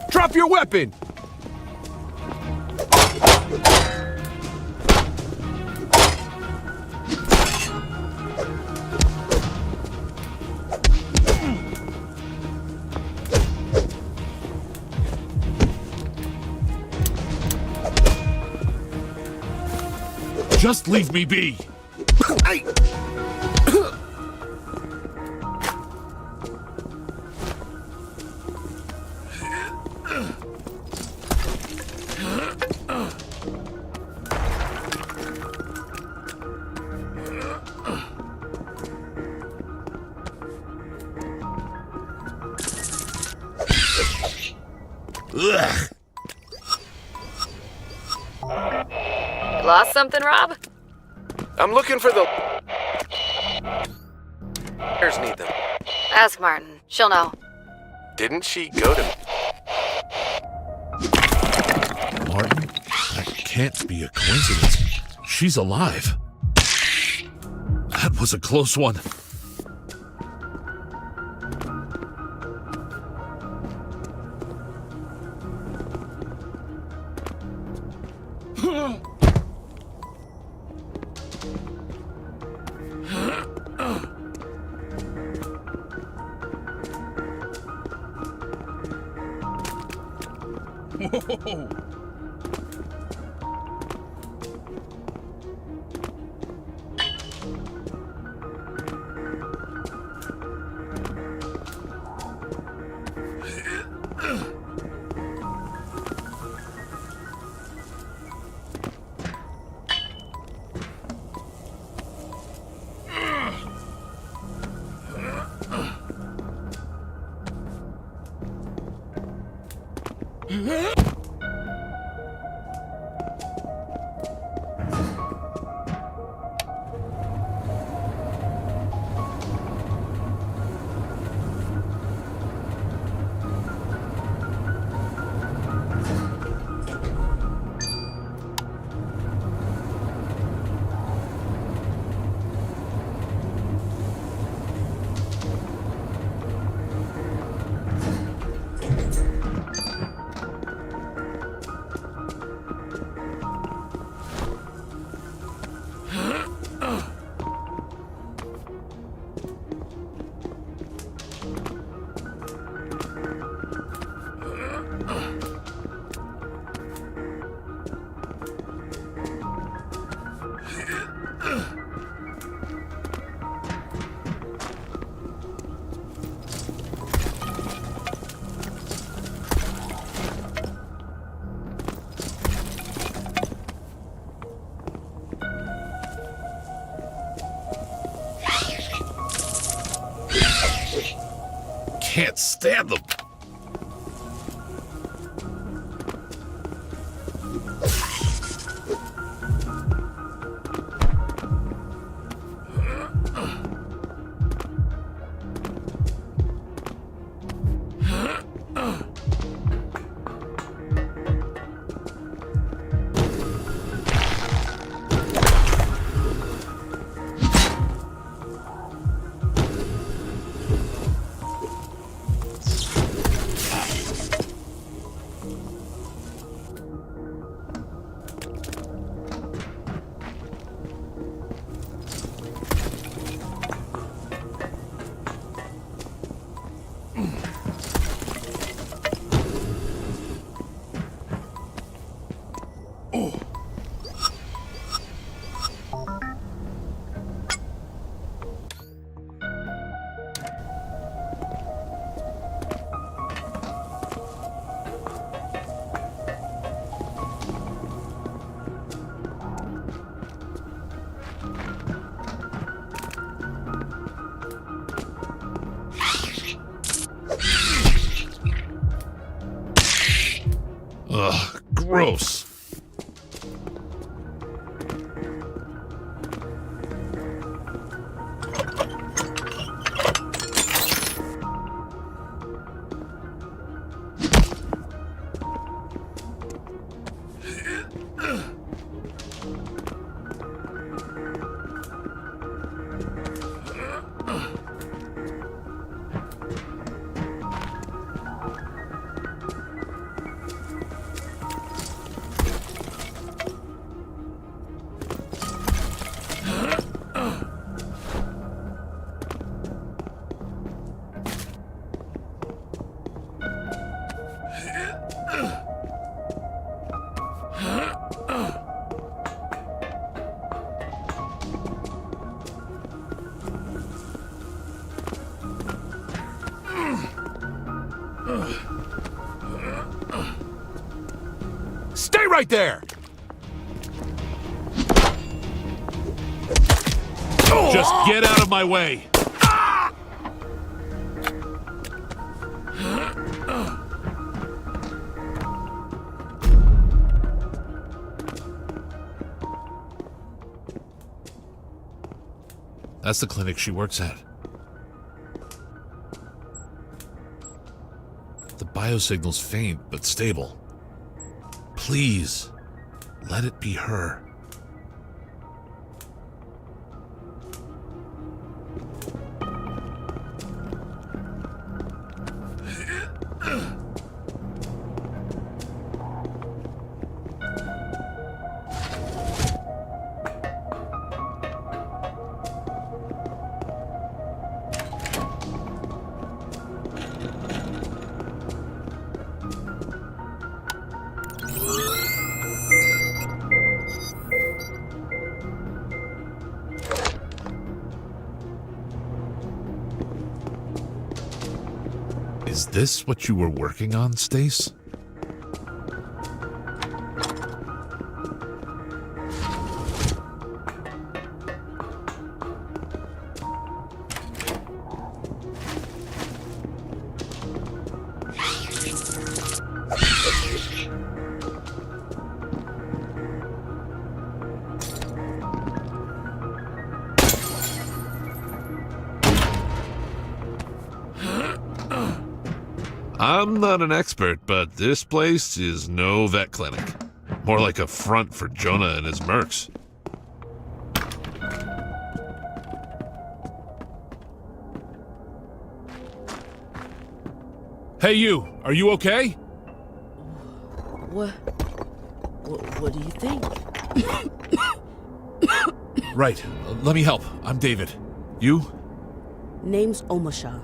Drop your weapon! Just leave me be! Ugh. You lost something, Rob? I'm looking for the... Bears need them. Ask Martin. She'll know. Didn't she go to... Martin? That can't be a coincidence. She's alive. That was a close one. Whoa. Can't stand them. Ugh, gross. Stay right there! Just get out of my way. That's the clinic she works at. The biosignal's faint but stable. Please, let it be her. Is this what you were working on, Stace? I'm not an expert, but this place is no vet clinic. More like a front for Jonah and his mercs. Hey you, are you okay? What do you think? Right, let me help. I'm David. You? Name's Omasha.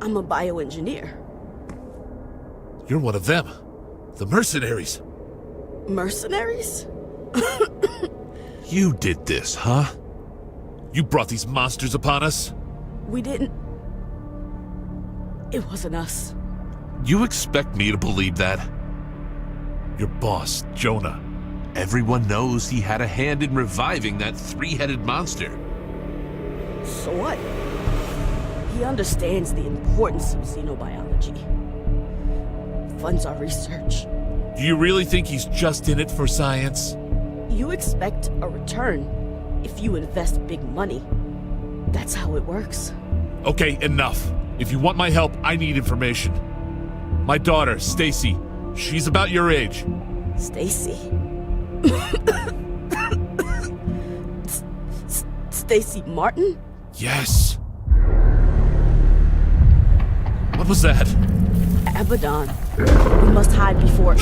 I'm a bioengineer. You're one of them. The mercenaries. Mercenaries? You did this, huh? You brought these monsters upon us? We didn't... It wasn't us. You expect me to believe that? Your boss, Jonah. Everyone knows he had a hand in reviving that three-headed monster. So what? He understands the importance of xenobiology. Funds our research. Do you really think he's just in it for science? You expect a return if you invest big money. That's how it works. Okay, enough. If you want my help, I need information. My daughter, Stacy. She's about your age. Stacy? Stacy Martin? Yes. What was that? Abaddon. We must hide before...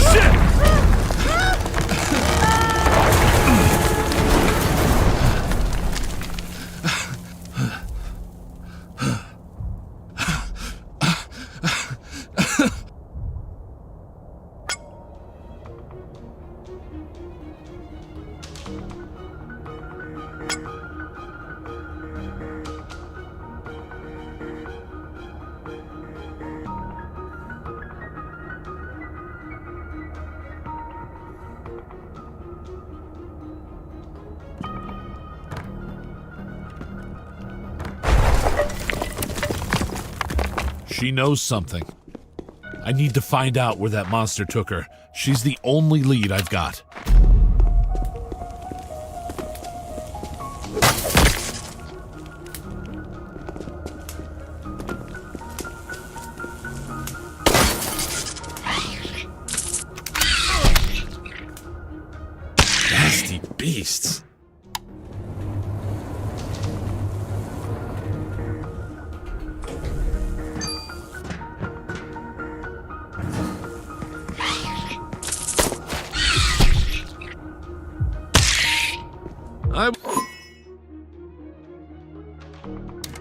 She knows something. I need to find out where that monster took her. She's the only lead I've got. Nasty beasts.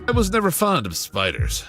I was never fond of spiders.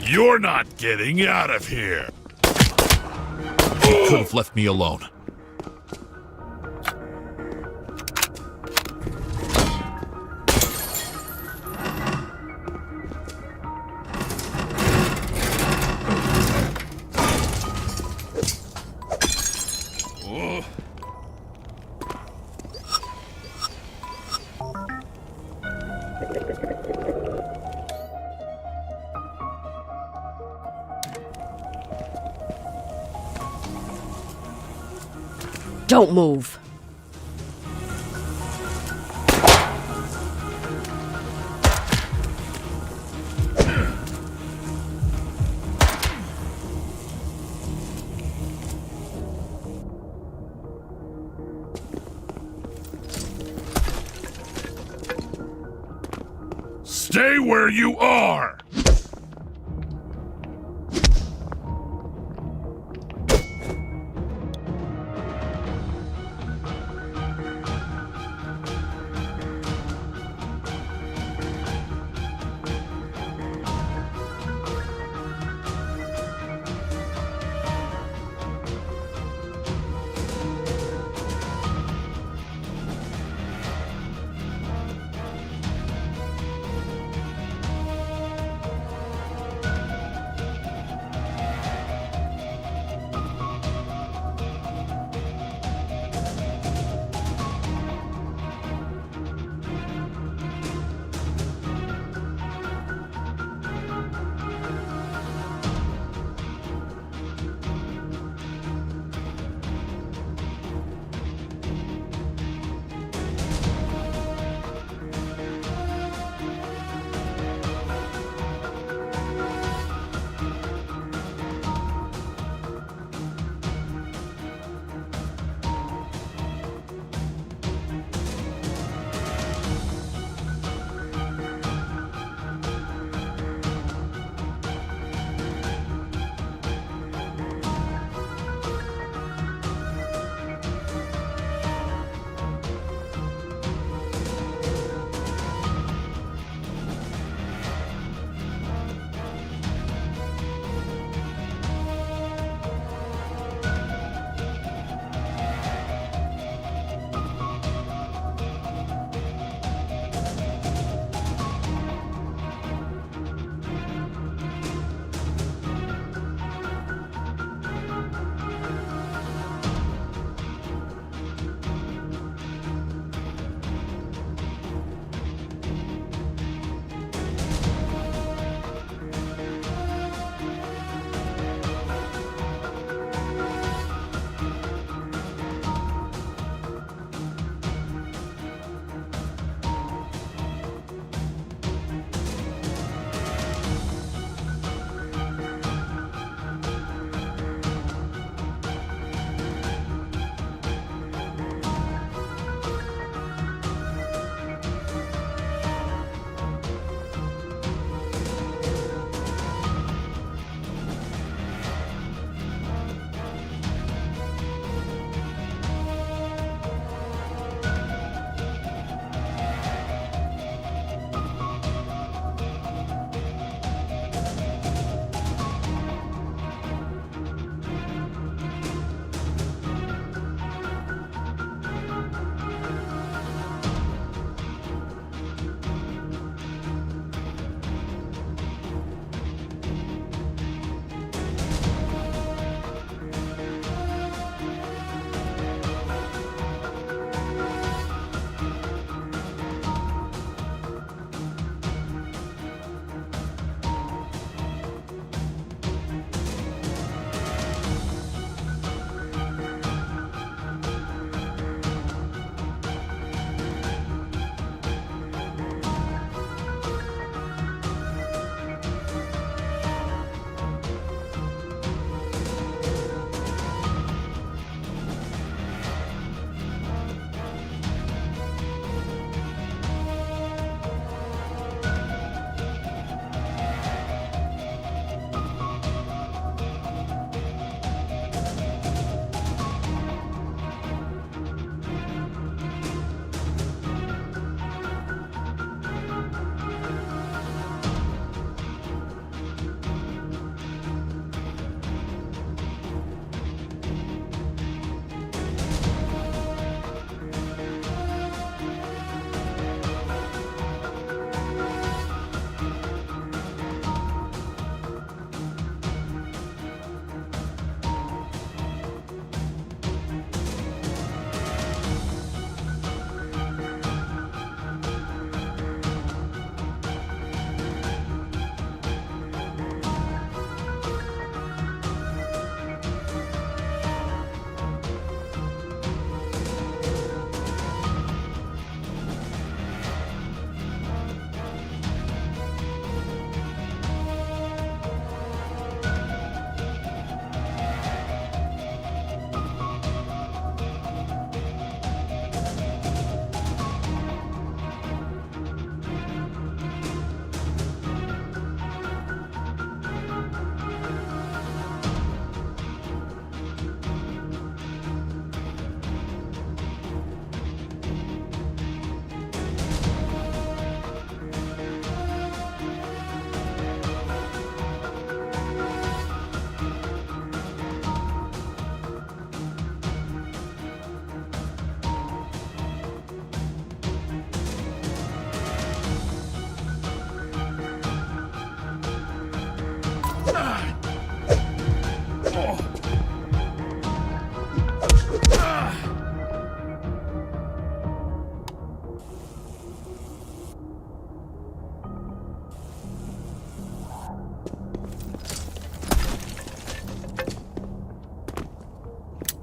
You're not getting out of here. You could have left me alone. Don't move. Stay where you are!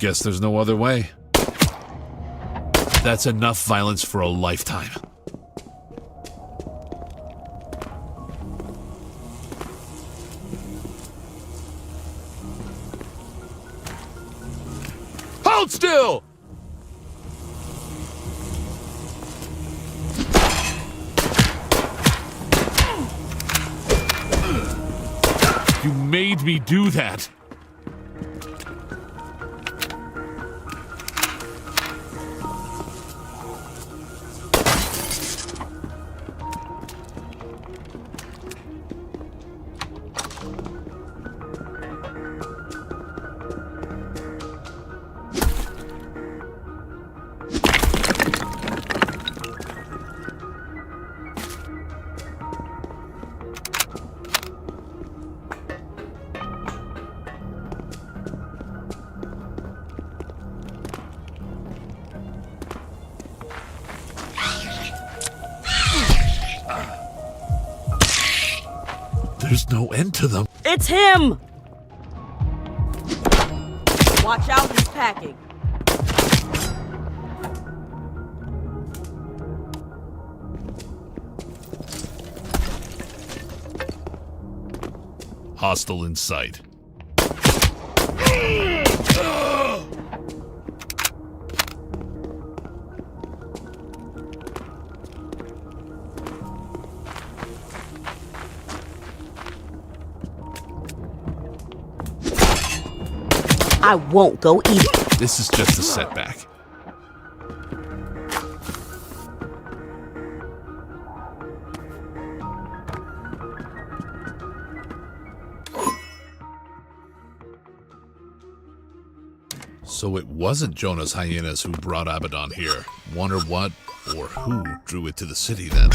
Guess there's no other way. That's enough violence for a lifetime. Hold still! You made me do that. There's no end to them. It's him! Watch out, he's packing. Hostile in sight. I won't go easy. This is just a setback. So it wasn't Jonah's hyenas who brought Abaddon here. Wonder what or who drew it to the city then.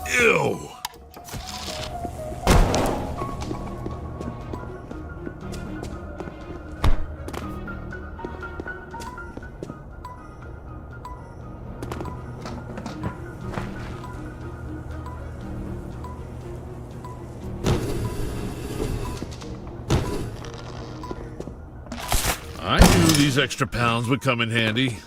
Ew! I knew these extra pounds would come in handy.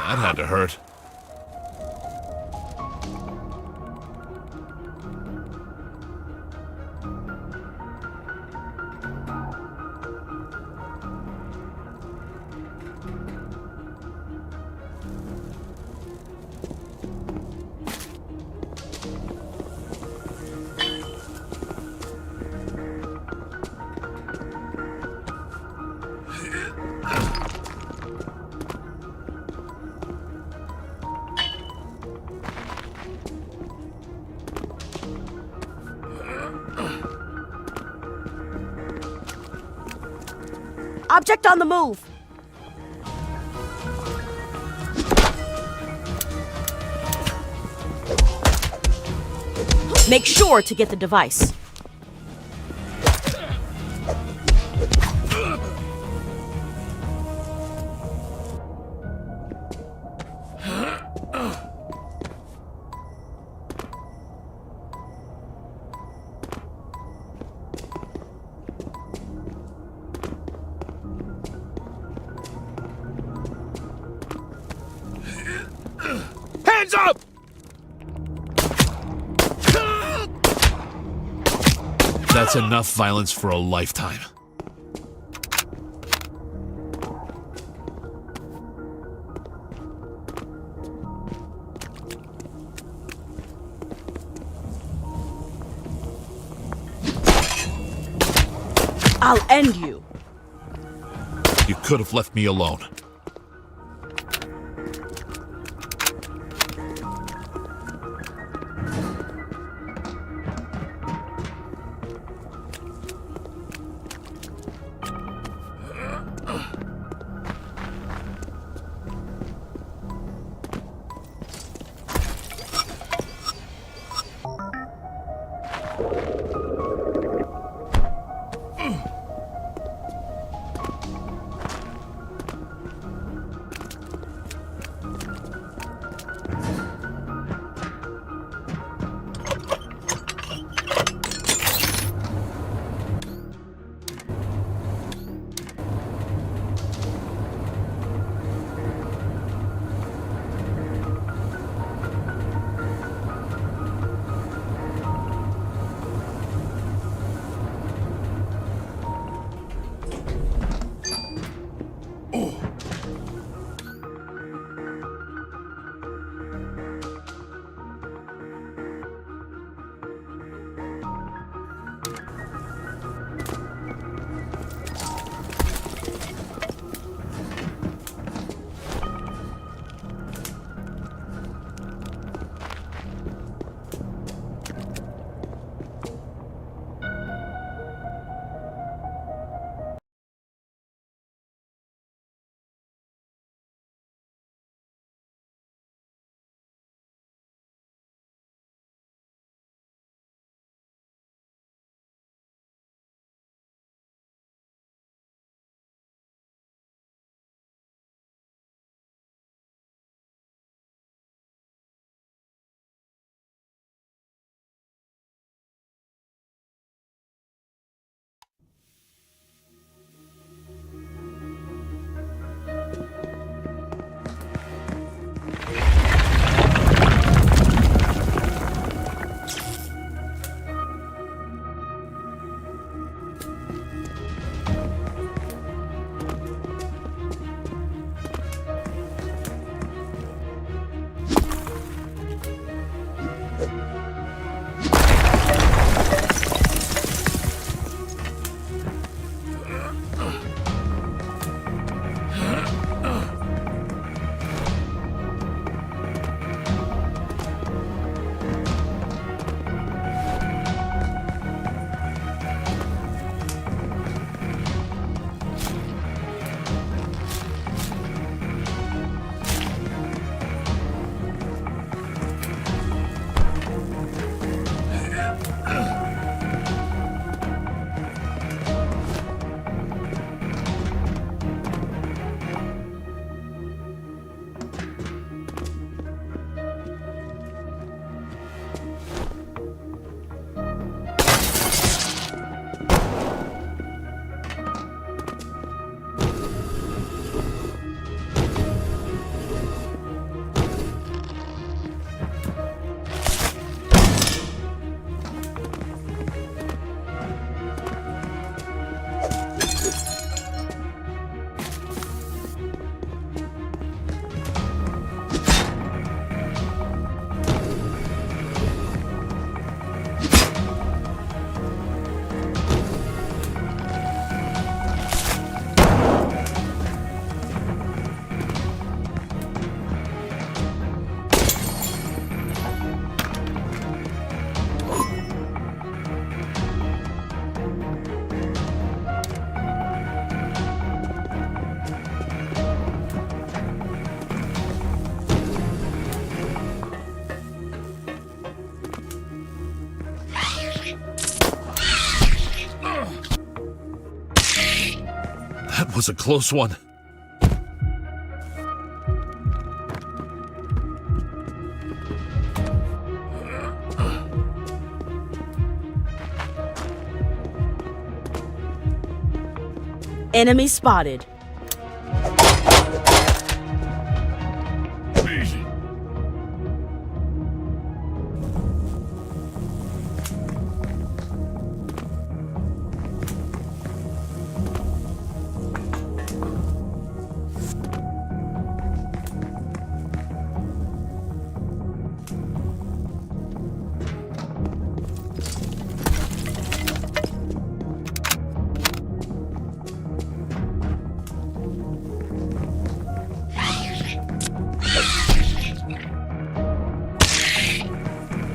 That had to hurt. Object on the move! Make sure to get the device. Hands up! That's enough violence for a lifetime. I'll end you. You could have left me alone. was a close one. Enemy spotted.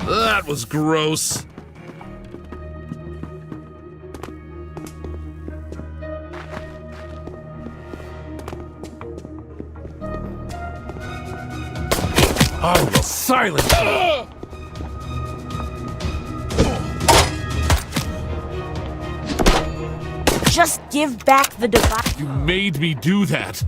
That was gross. I will silence you. Just give back the device. You made me do that.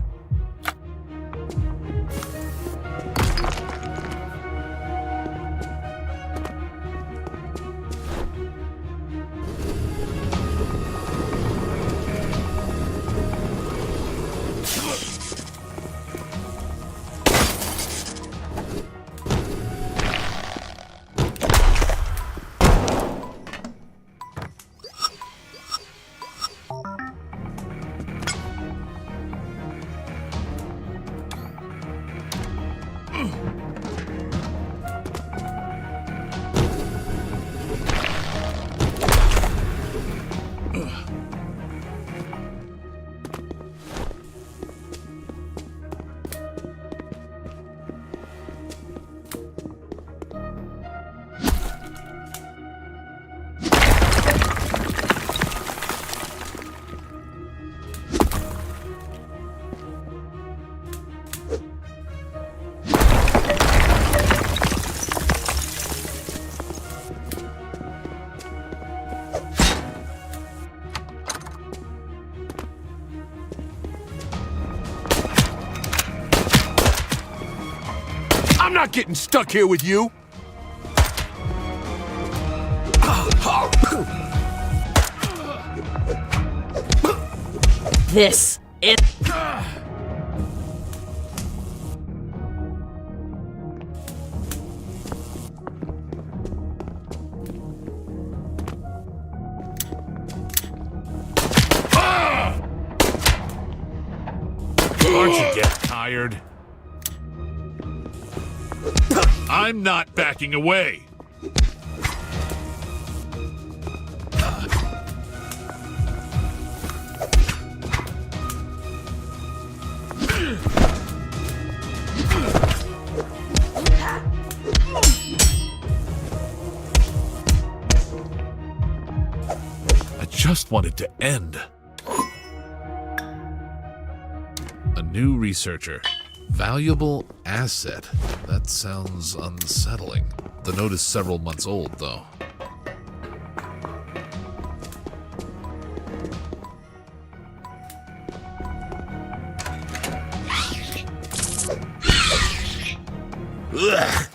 I'm not getting stuck here with you. This is. Aren't you getting tired? I'm not backing away. I just want it to end. A new researcher. Valuable asset. That sounds unsettling. The note is several months old, though. Ugh.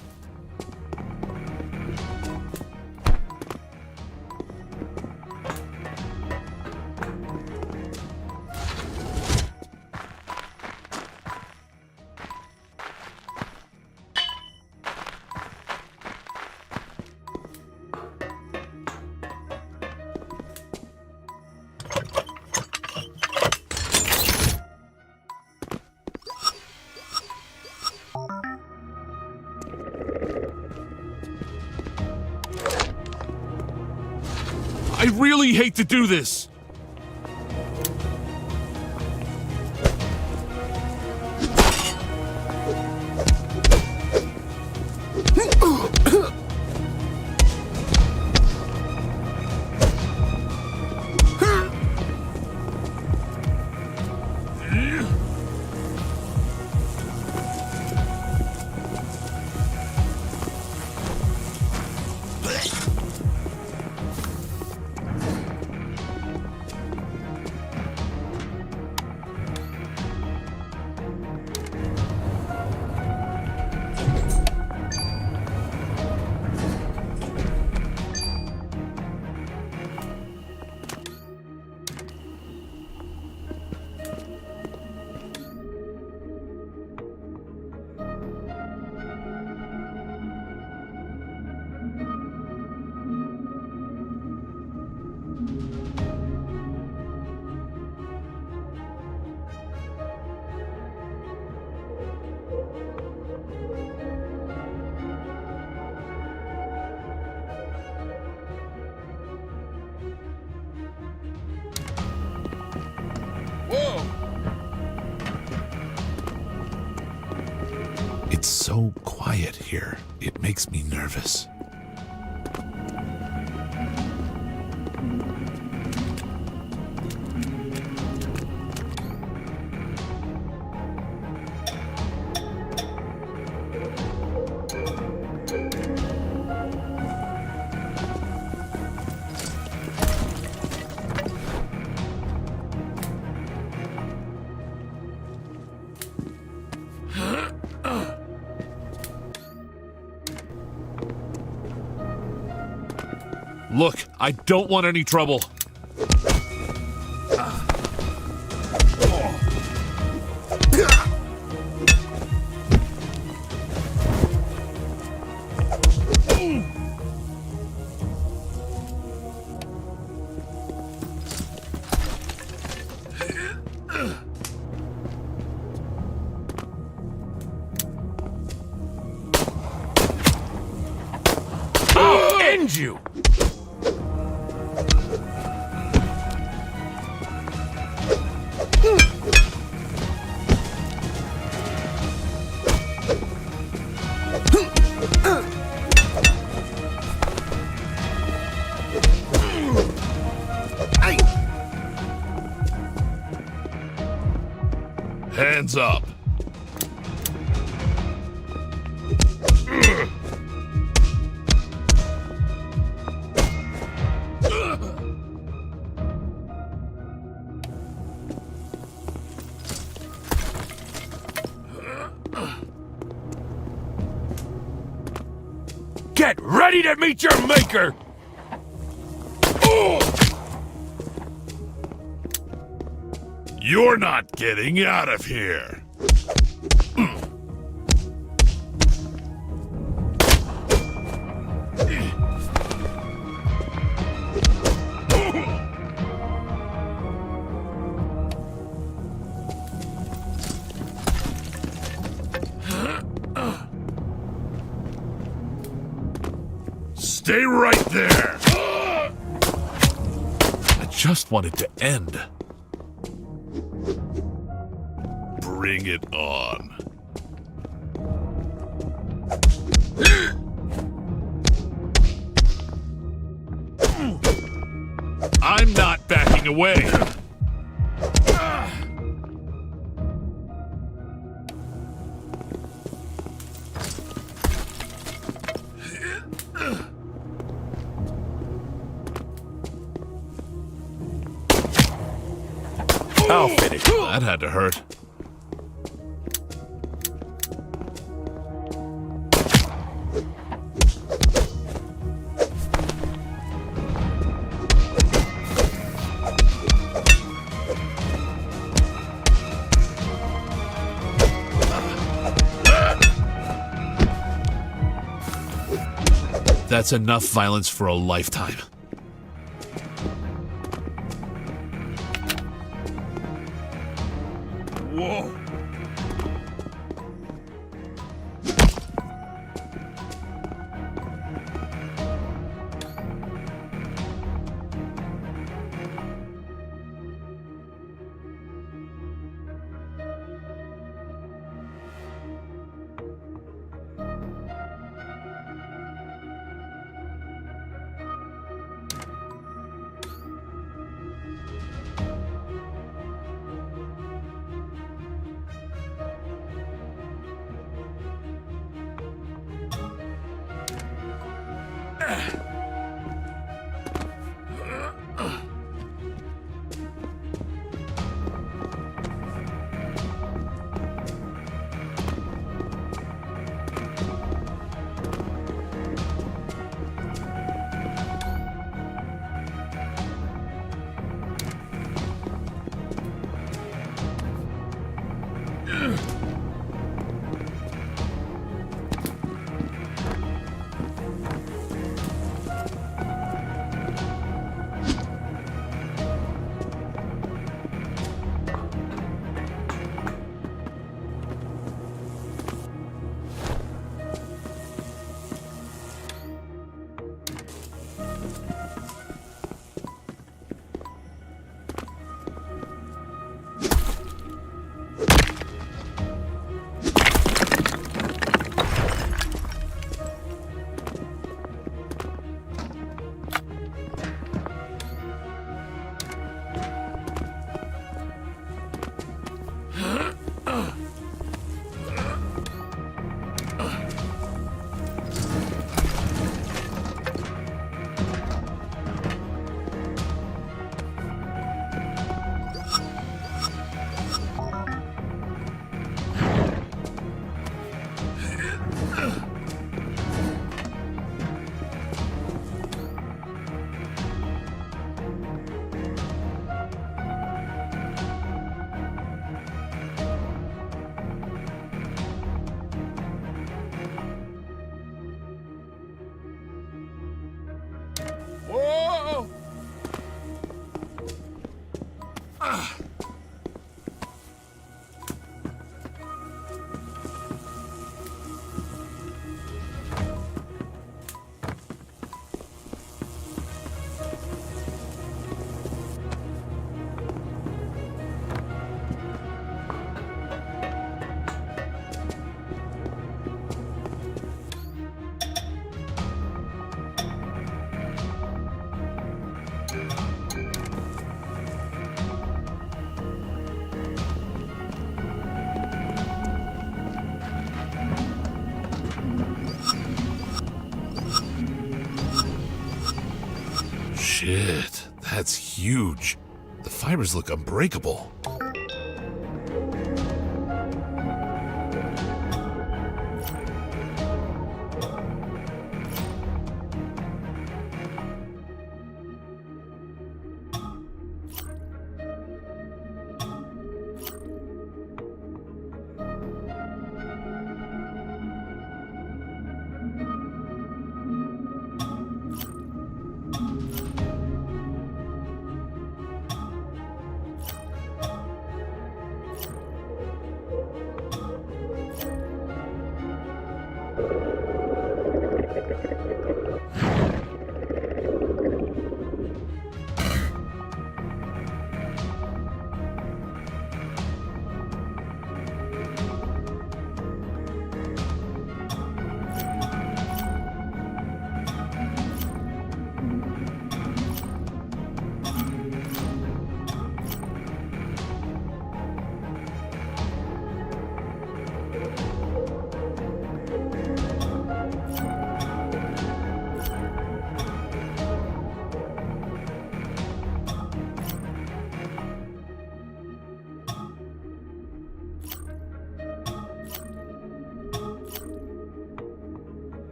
I really hate to do this. It's so quiet here. It makes me nervous. Look, I don't want any trouble. I'll end you! Hands up. Get ready to meet your maker! You're not getting out of here. Stay right there. I just want it to end. Bring it on. I'm not backing away. I'll finish. That had to hurt. That's enough violence for a lifetime. Whoa! huge. The fibers look unbreakable.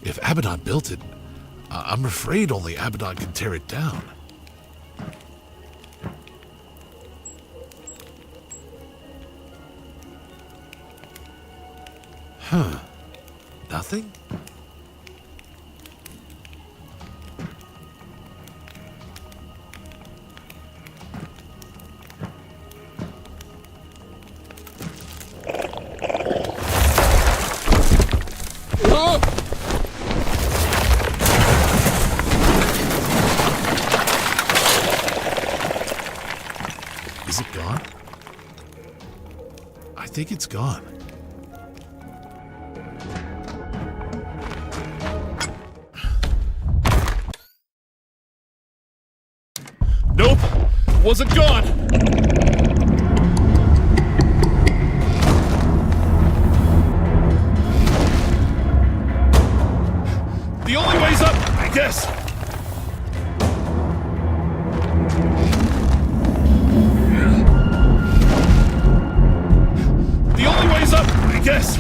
If Abaddon built it, I'm afraid only Abaddon can tear it down. Huh. Nothing? Is it gone? I think it's gone. Nope! Wasn't gone! The only way's up, I guess. The only way's up, I guess.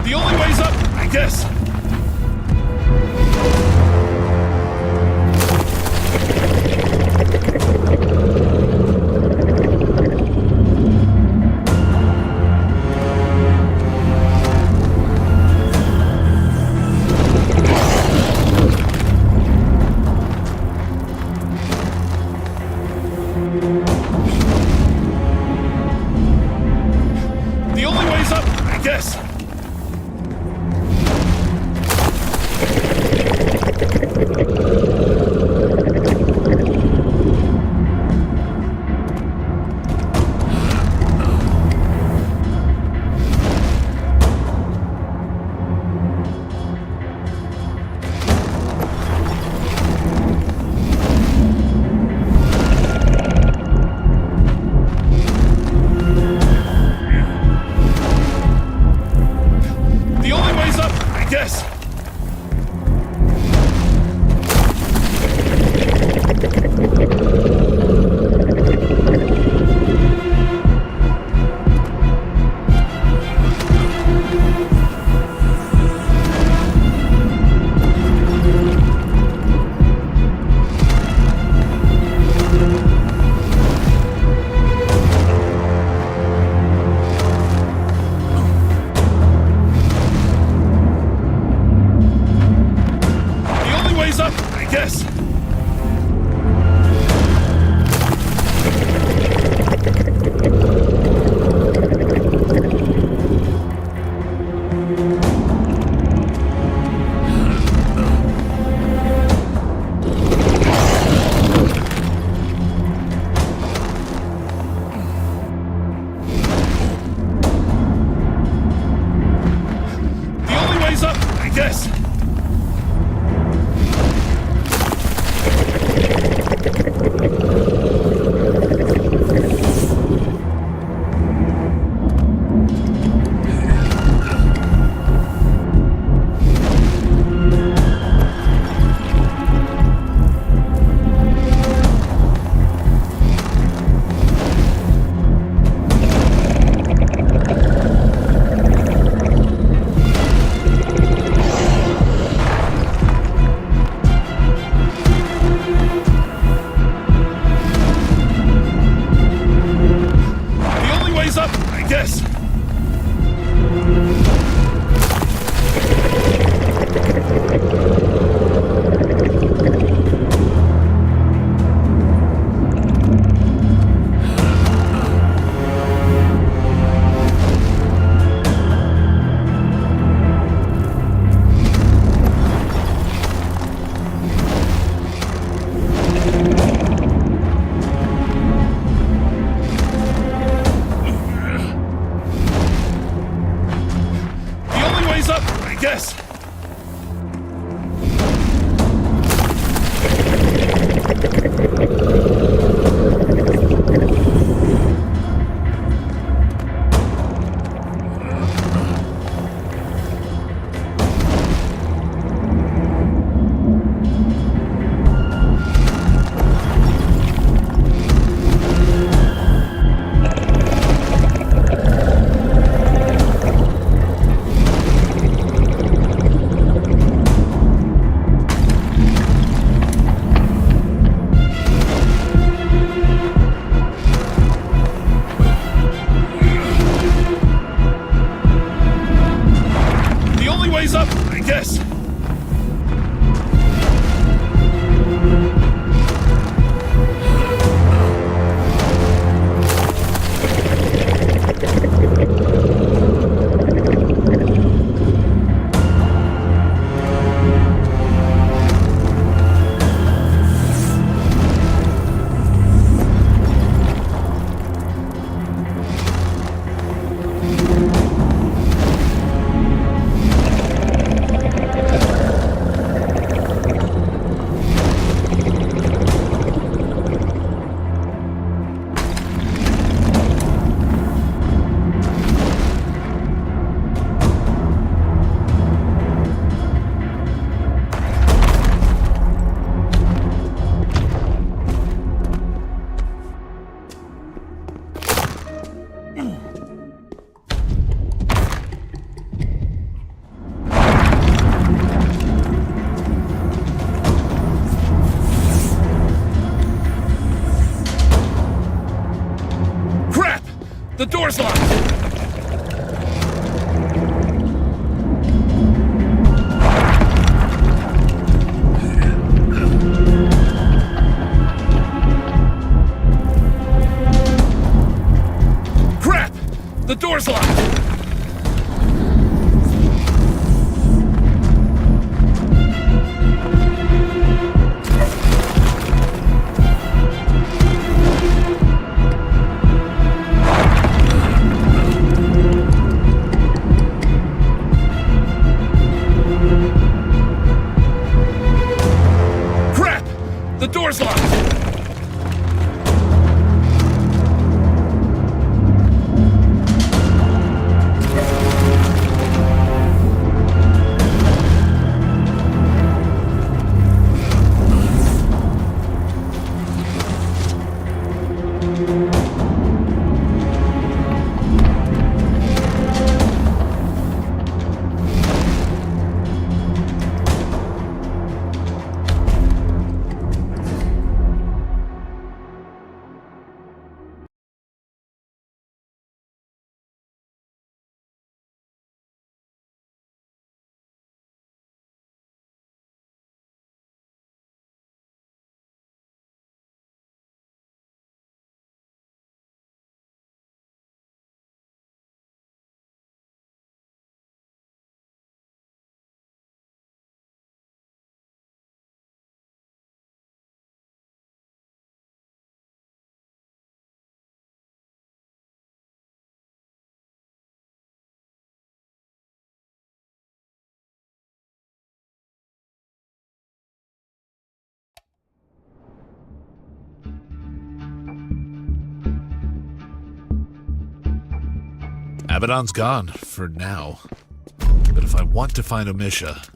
The only way's up, I guess. The only way's up, I guess. The only way's up, I guess. The only way's up, I guess. The only way's up, I guess. The only way's up, I guess. The only way's up, I guess. blaze up, I guess. The door's locked! Crap! The door's locked! The door's locked! Abaddon's gone, for now. But if I want to find Amisha...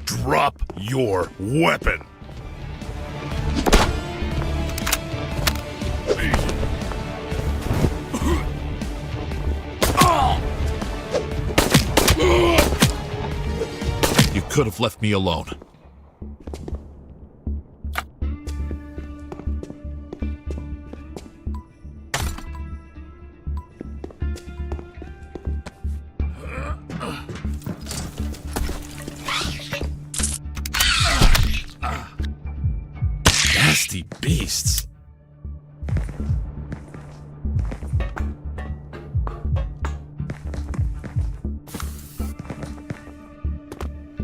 Drop your weapon! You could have left me alone. Nasty beasts.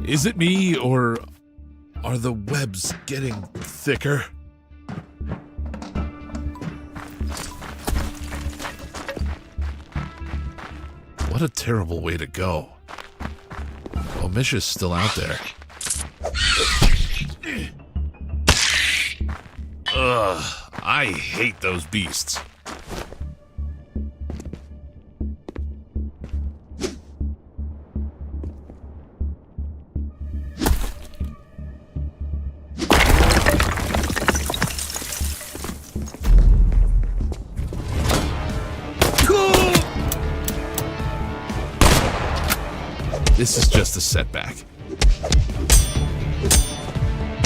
Is it me, or are the webs getting thicker? What a terrible way to go. Amisha's still out there. Ugh, I hate those beasts. This is just a setback.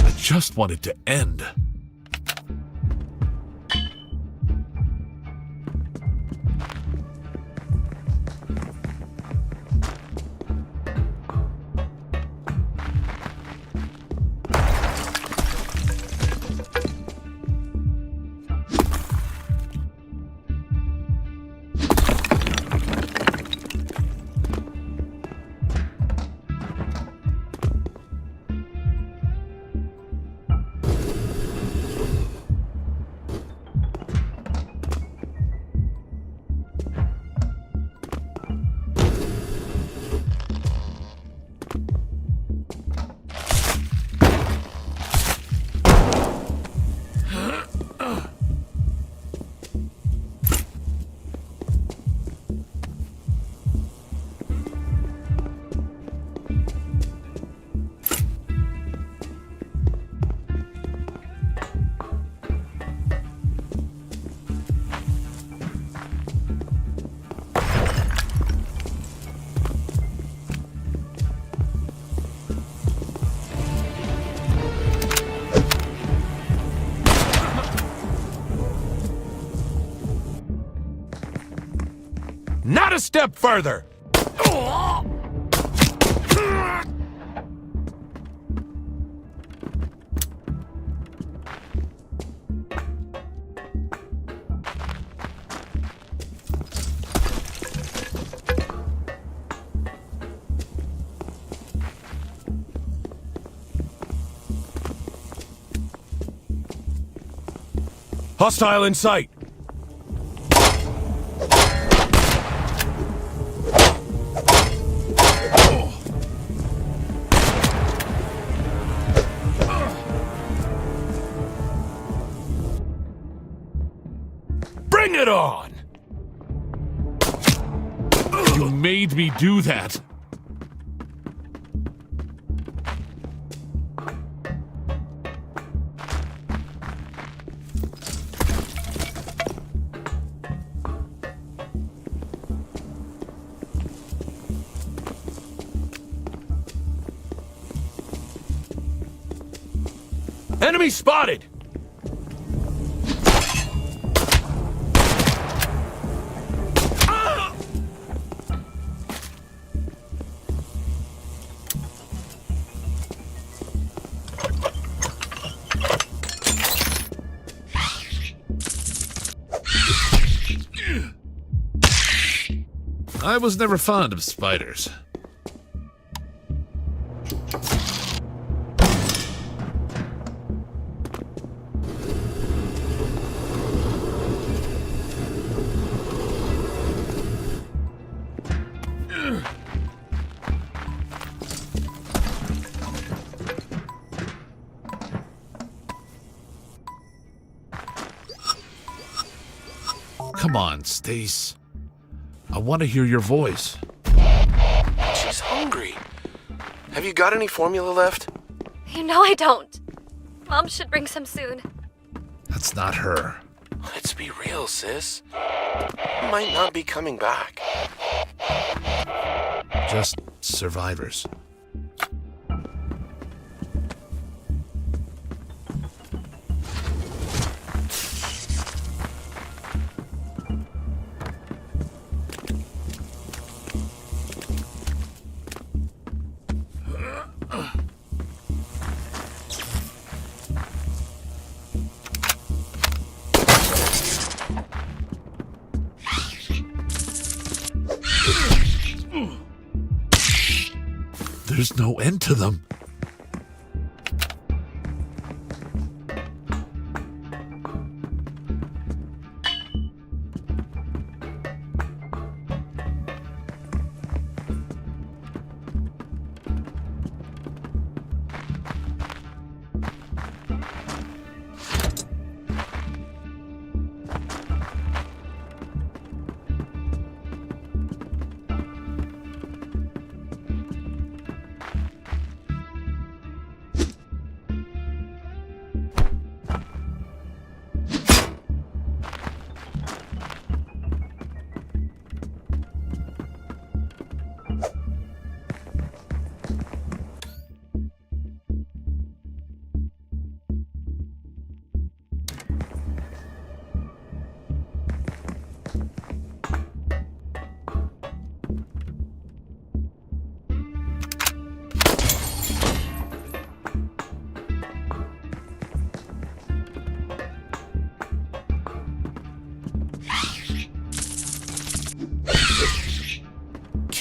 I just want it to end. Not a step further! Hostile in sight! Bring it on! You made me do that. Enemy spotted! I was never fond of spiders. Come on, Stace. I want to hear your voice. She's hungry. Have you got any formula left? You know I don't. Mom should bring some soon. That's not her. Let's be real, sis. Might not be coming back. Just survivors. There's no end to them.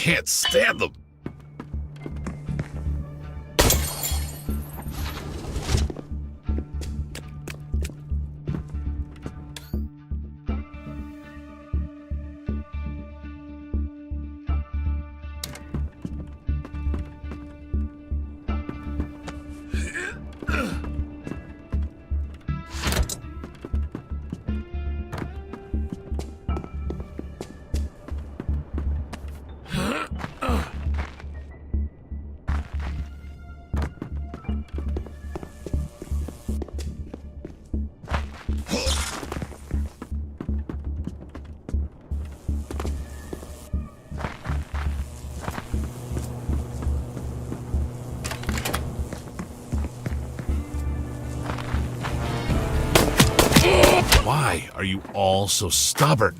can't stand them. Why are you all so stubborn?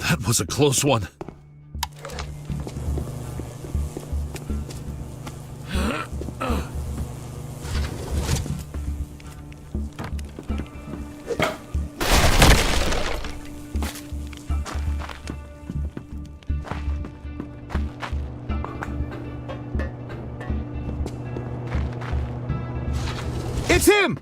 That was a close one. It's him!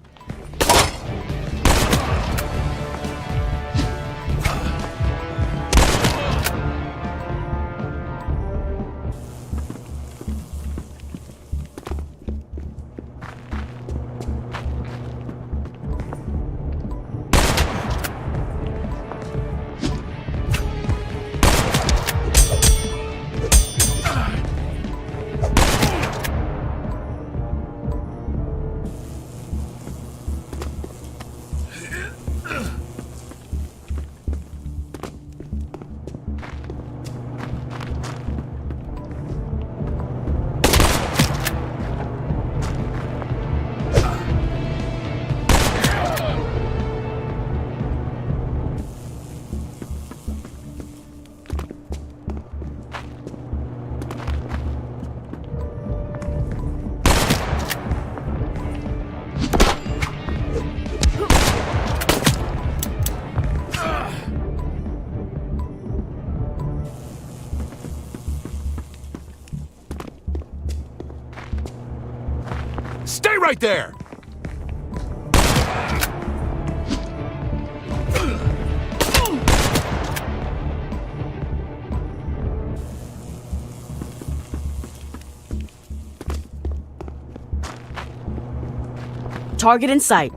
Stay right there! Target in sight.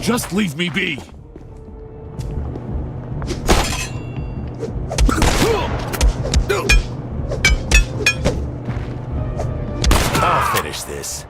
Just leave me be. I'll finish this.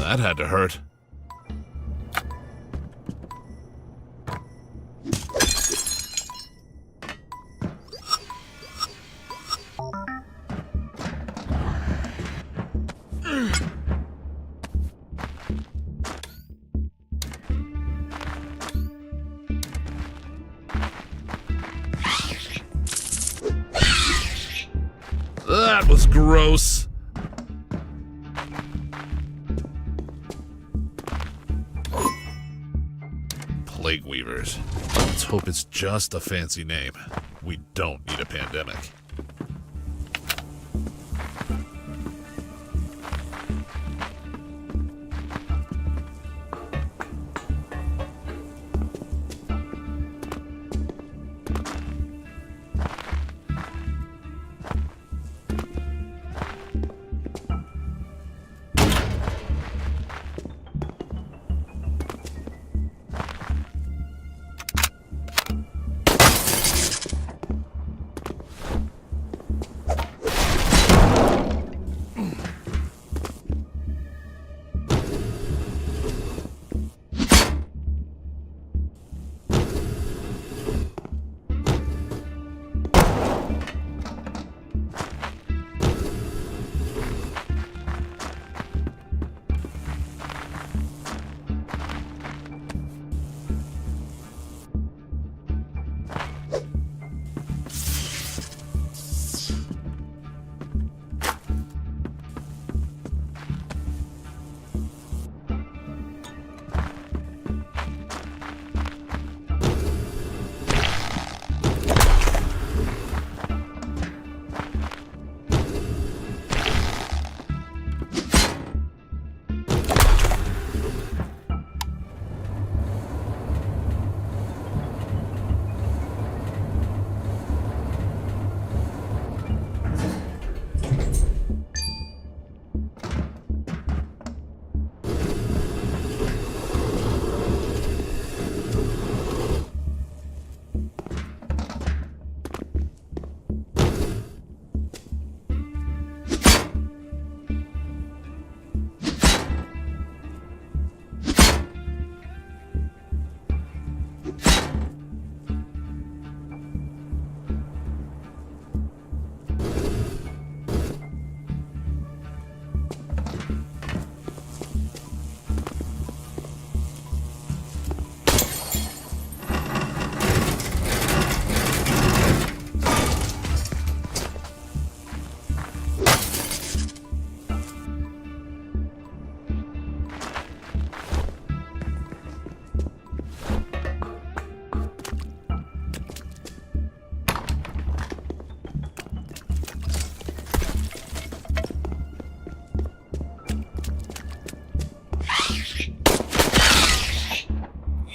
That had to hurt. That was gross. Plague Weavers. Let's hope it's just a fancy name. We don't need a pandemic.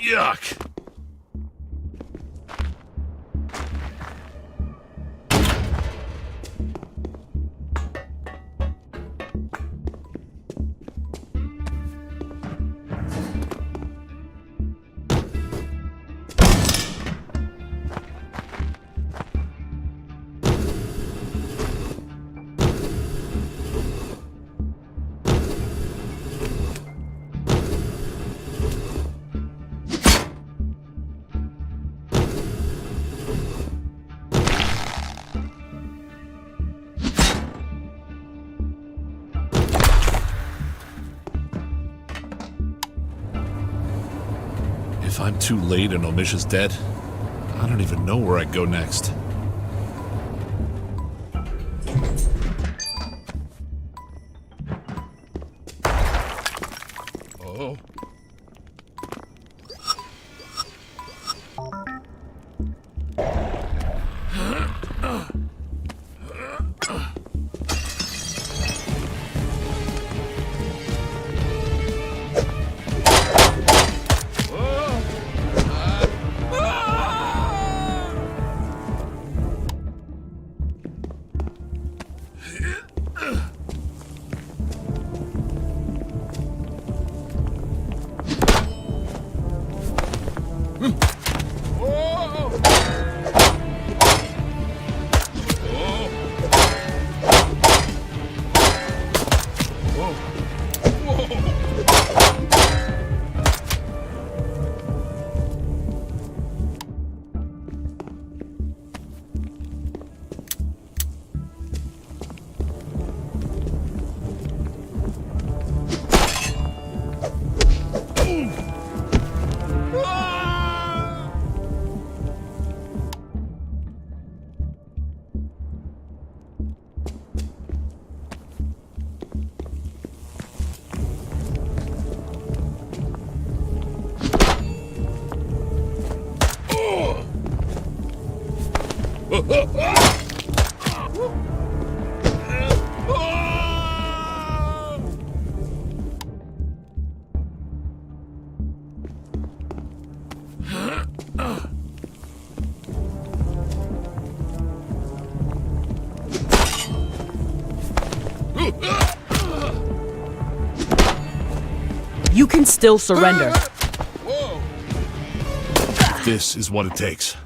Yuck! If I'm too late and Omisha's dead, I don't even know where I'd go next. Oh. Whoa. You can still surrender. This is what it takes.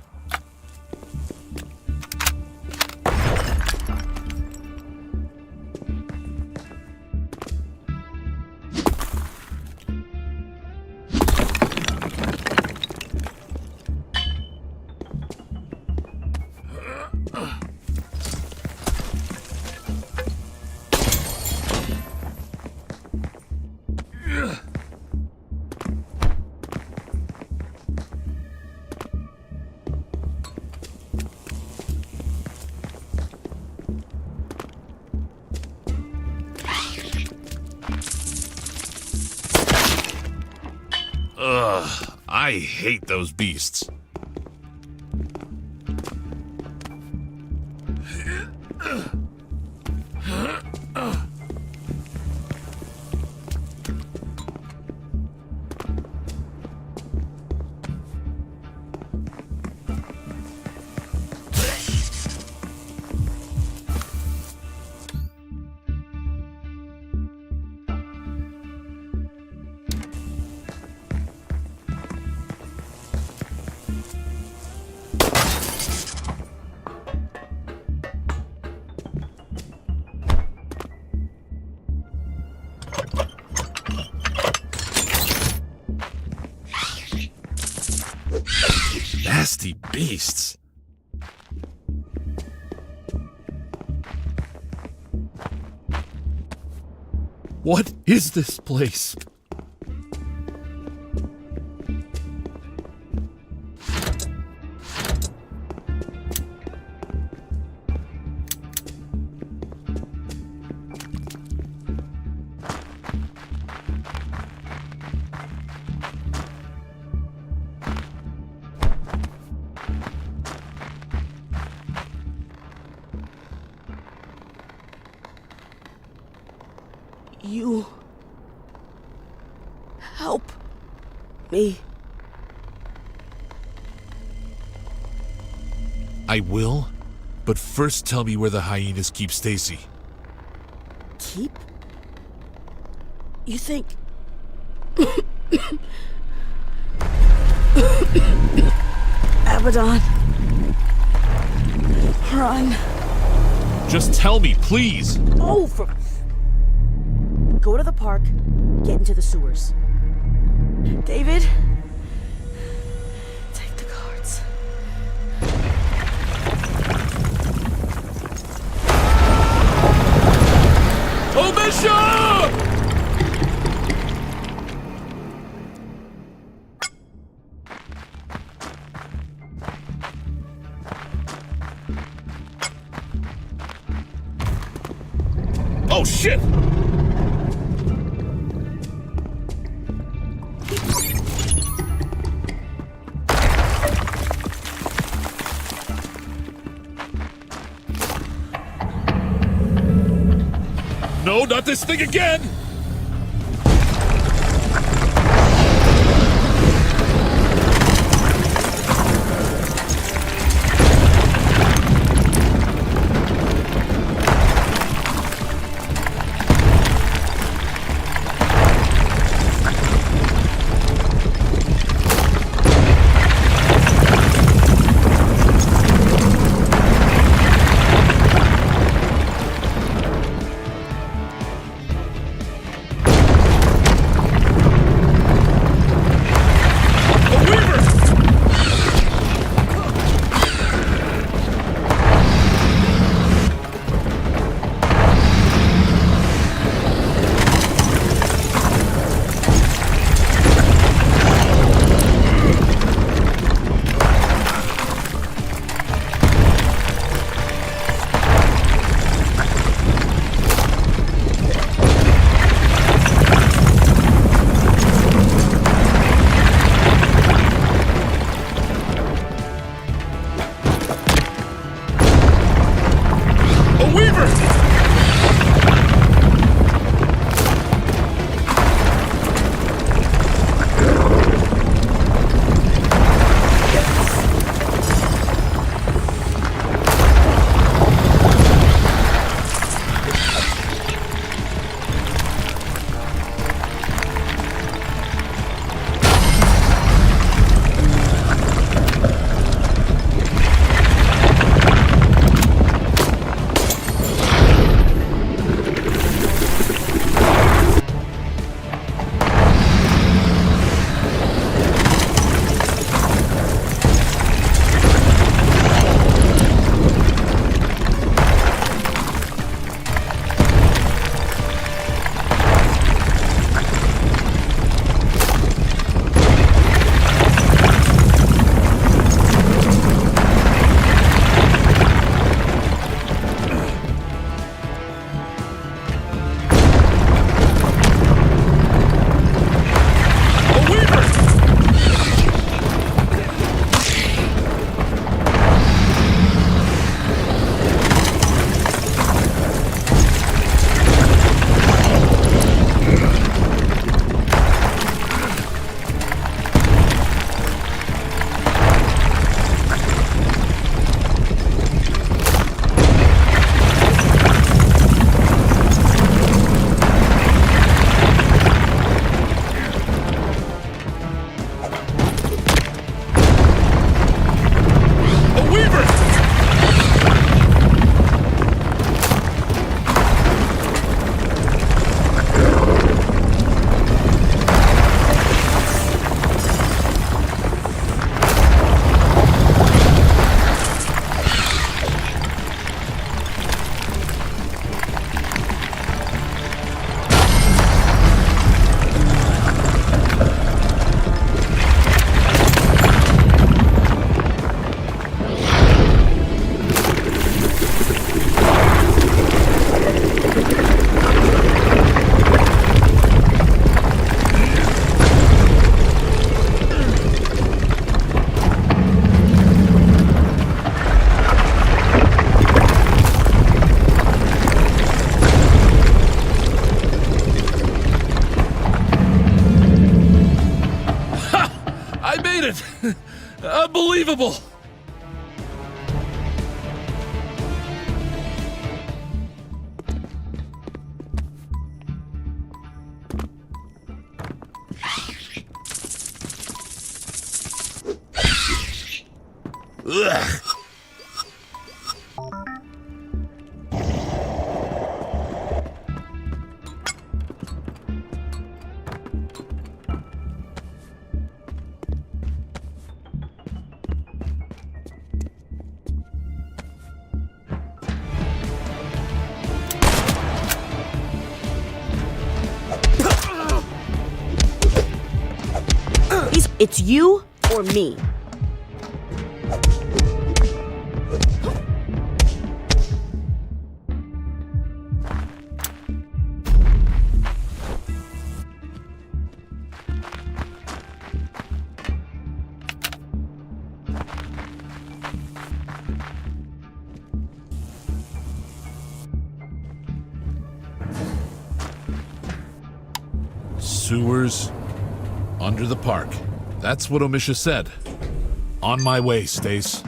Ugh, I hate those beasts. Nasty beasts. What is this place? You... help me. I will, but first tell me where the hyenas keep Stacy. Keep? You think... Abaddon. Run. Just tell me, please. Oh, for... Go to the park, get into the sewers. David, take the cards. Omisha! Oh shit! No, not this thing again! Unbelievable! Ugh. It's you or me. Sewers under the park. That's what Omisha said. On my way, Stace.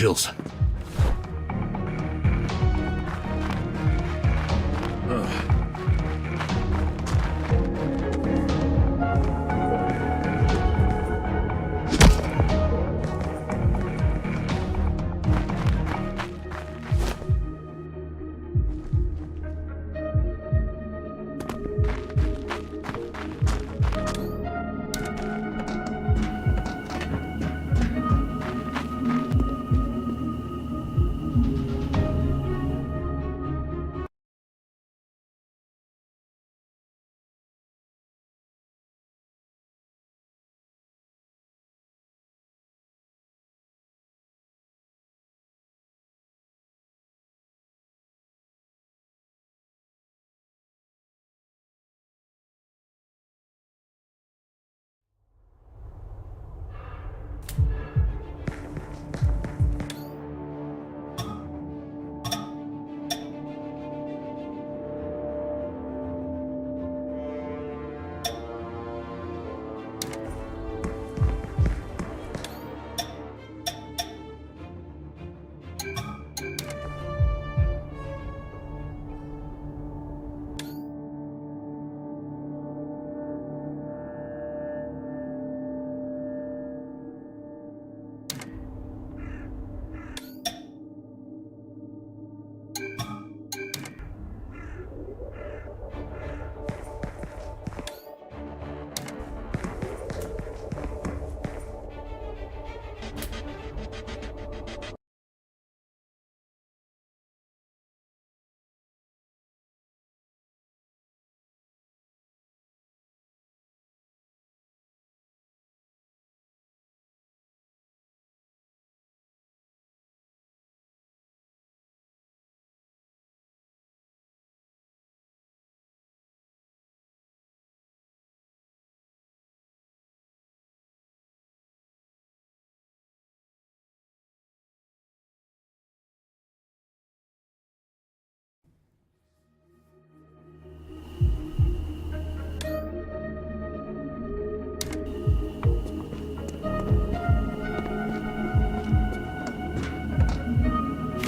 chills.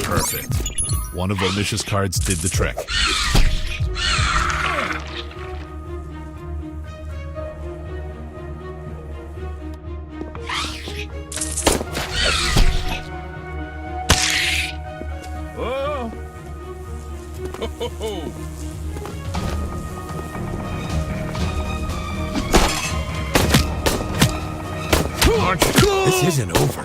Perfect. One of Omniscious cards did the trick. Whoa! Ho, ho, ho. This isn't over.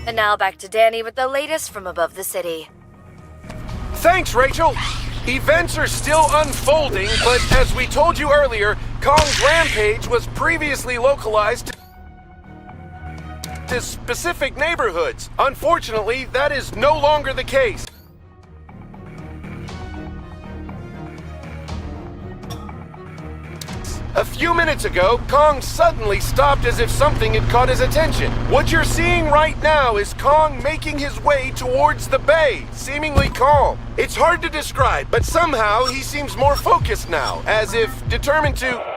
And now back to Danny with the latest from above the city. Thanks, Rachel. Events are still unfolding, but as we told you earlier, Kong's rampage was previously localized to specific neighborhoods. Unfortunately, that is no longer the case. A few minutes ago, Kong suddenly stopped as if something had caught his attention. What you're seeing right now is Kong making his way towards the bay, seemingly calm. It's hard to describe, but somehow he seems more focused now, as if determined to...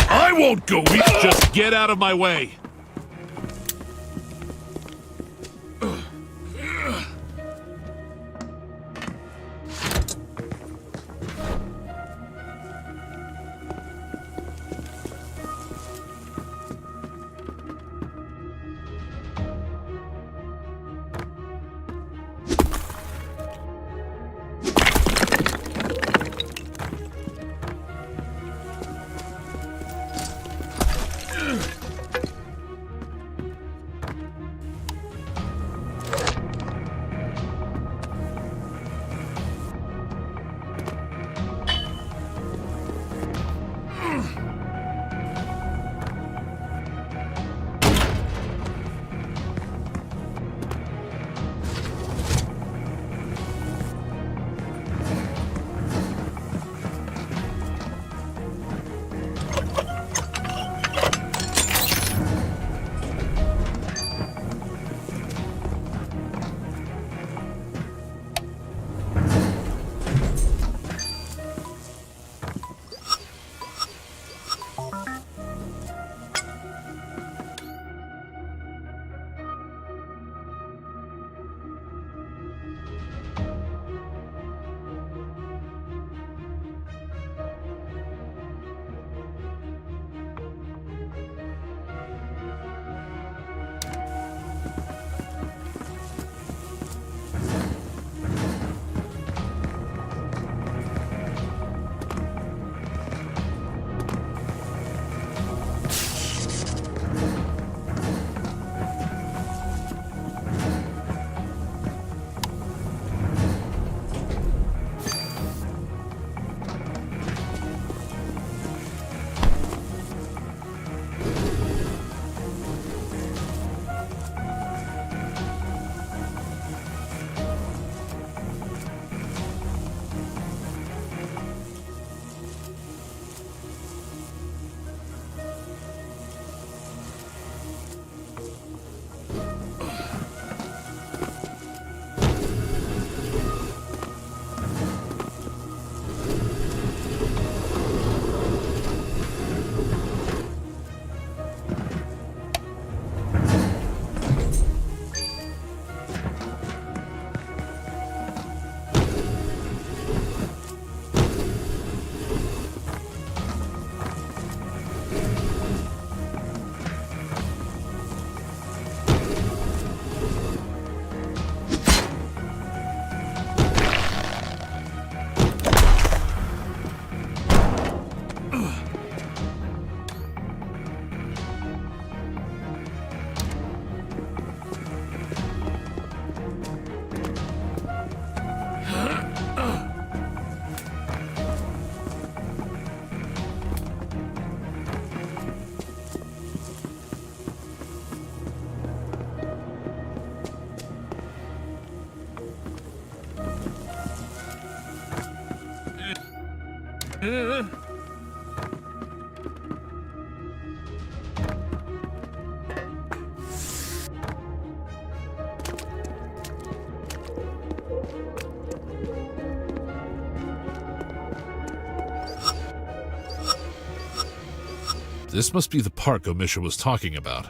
I won't go eat. Just get out of my way. This must be the park Omisha was talking about.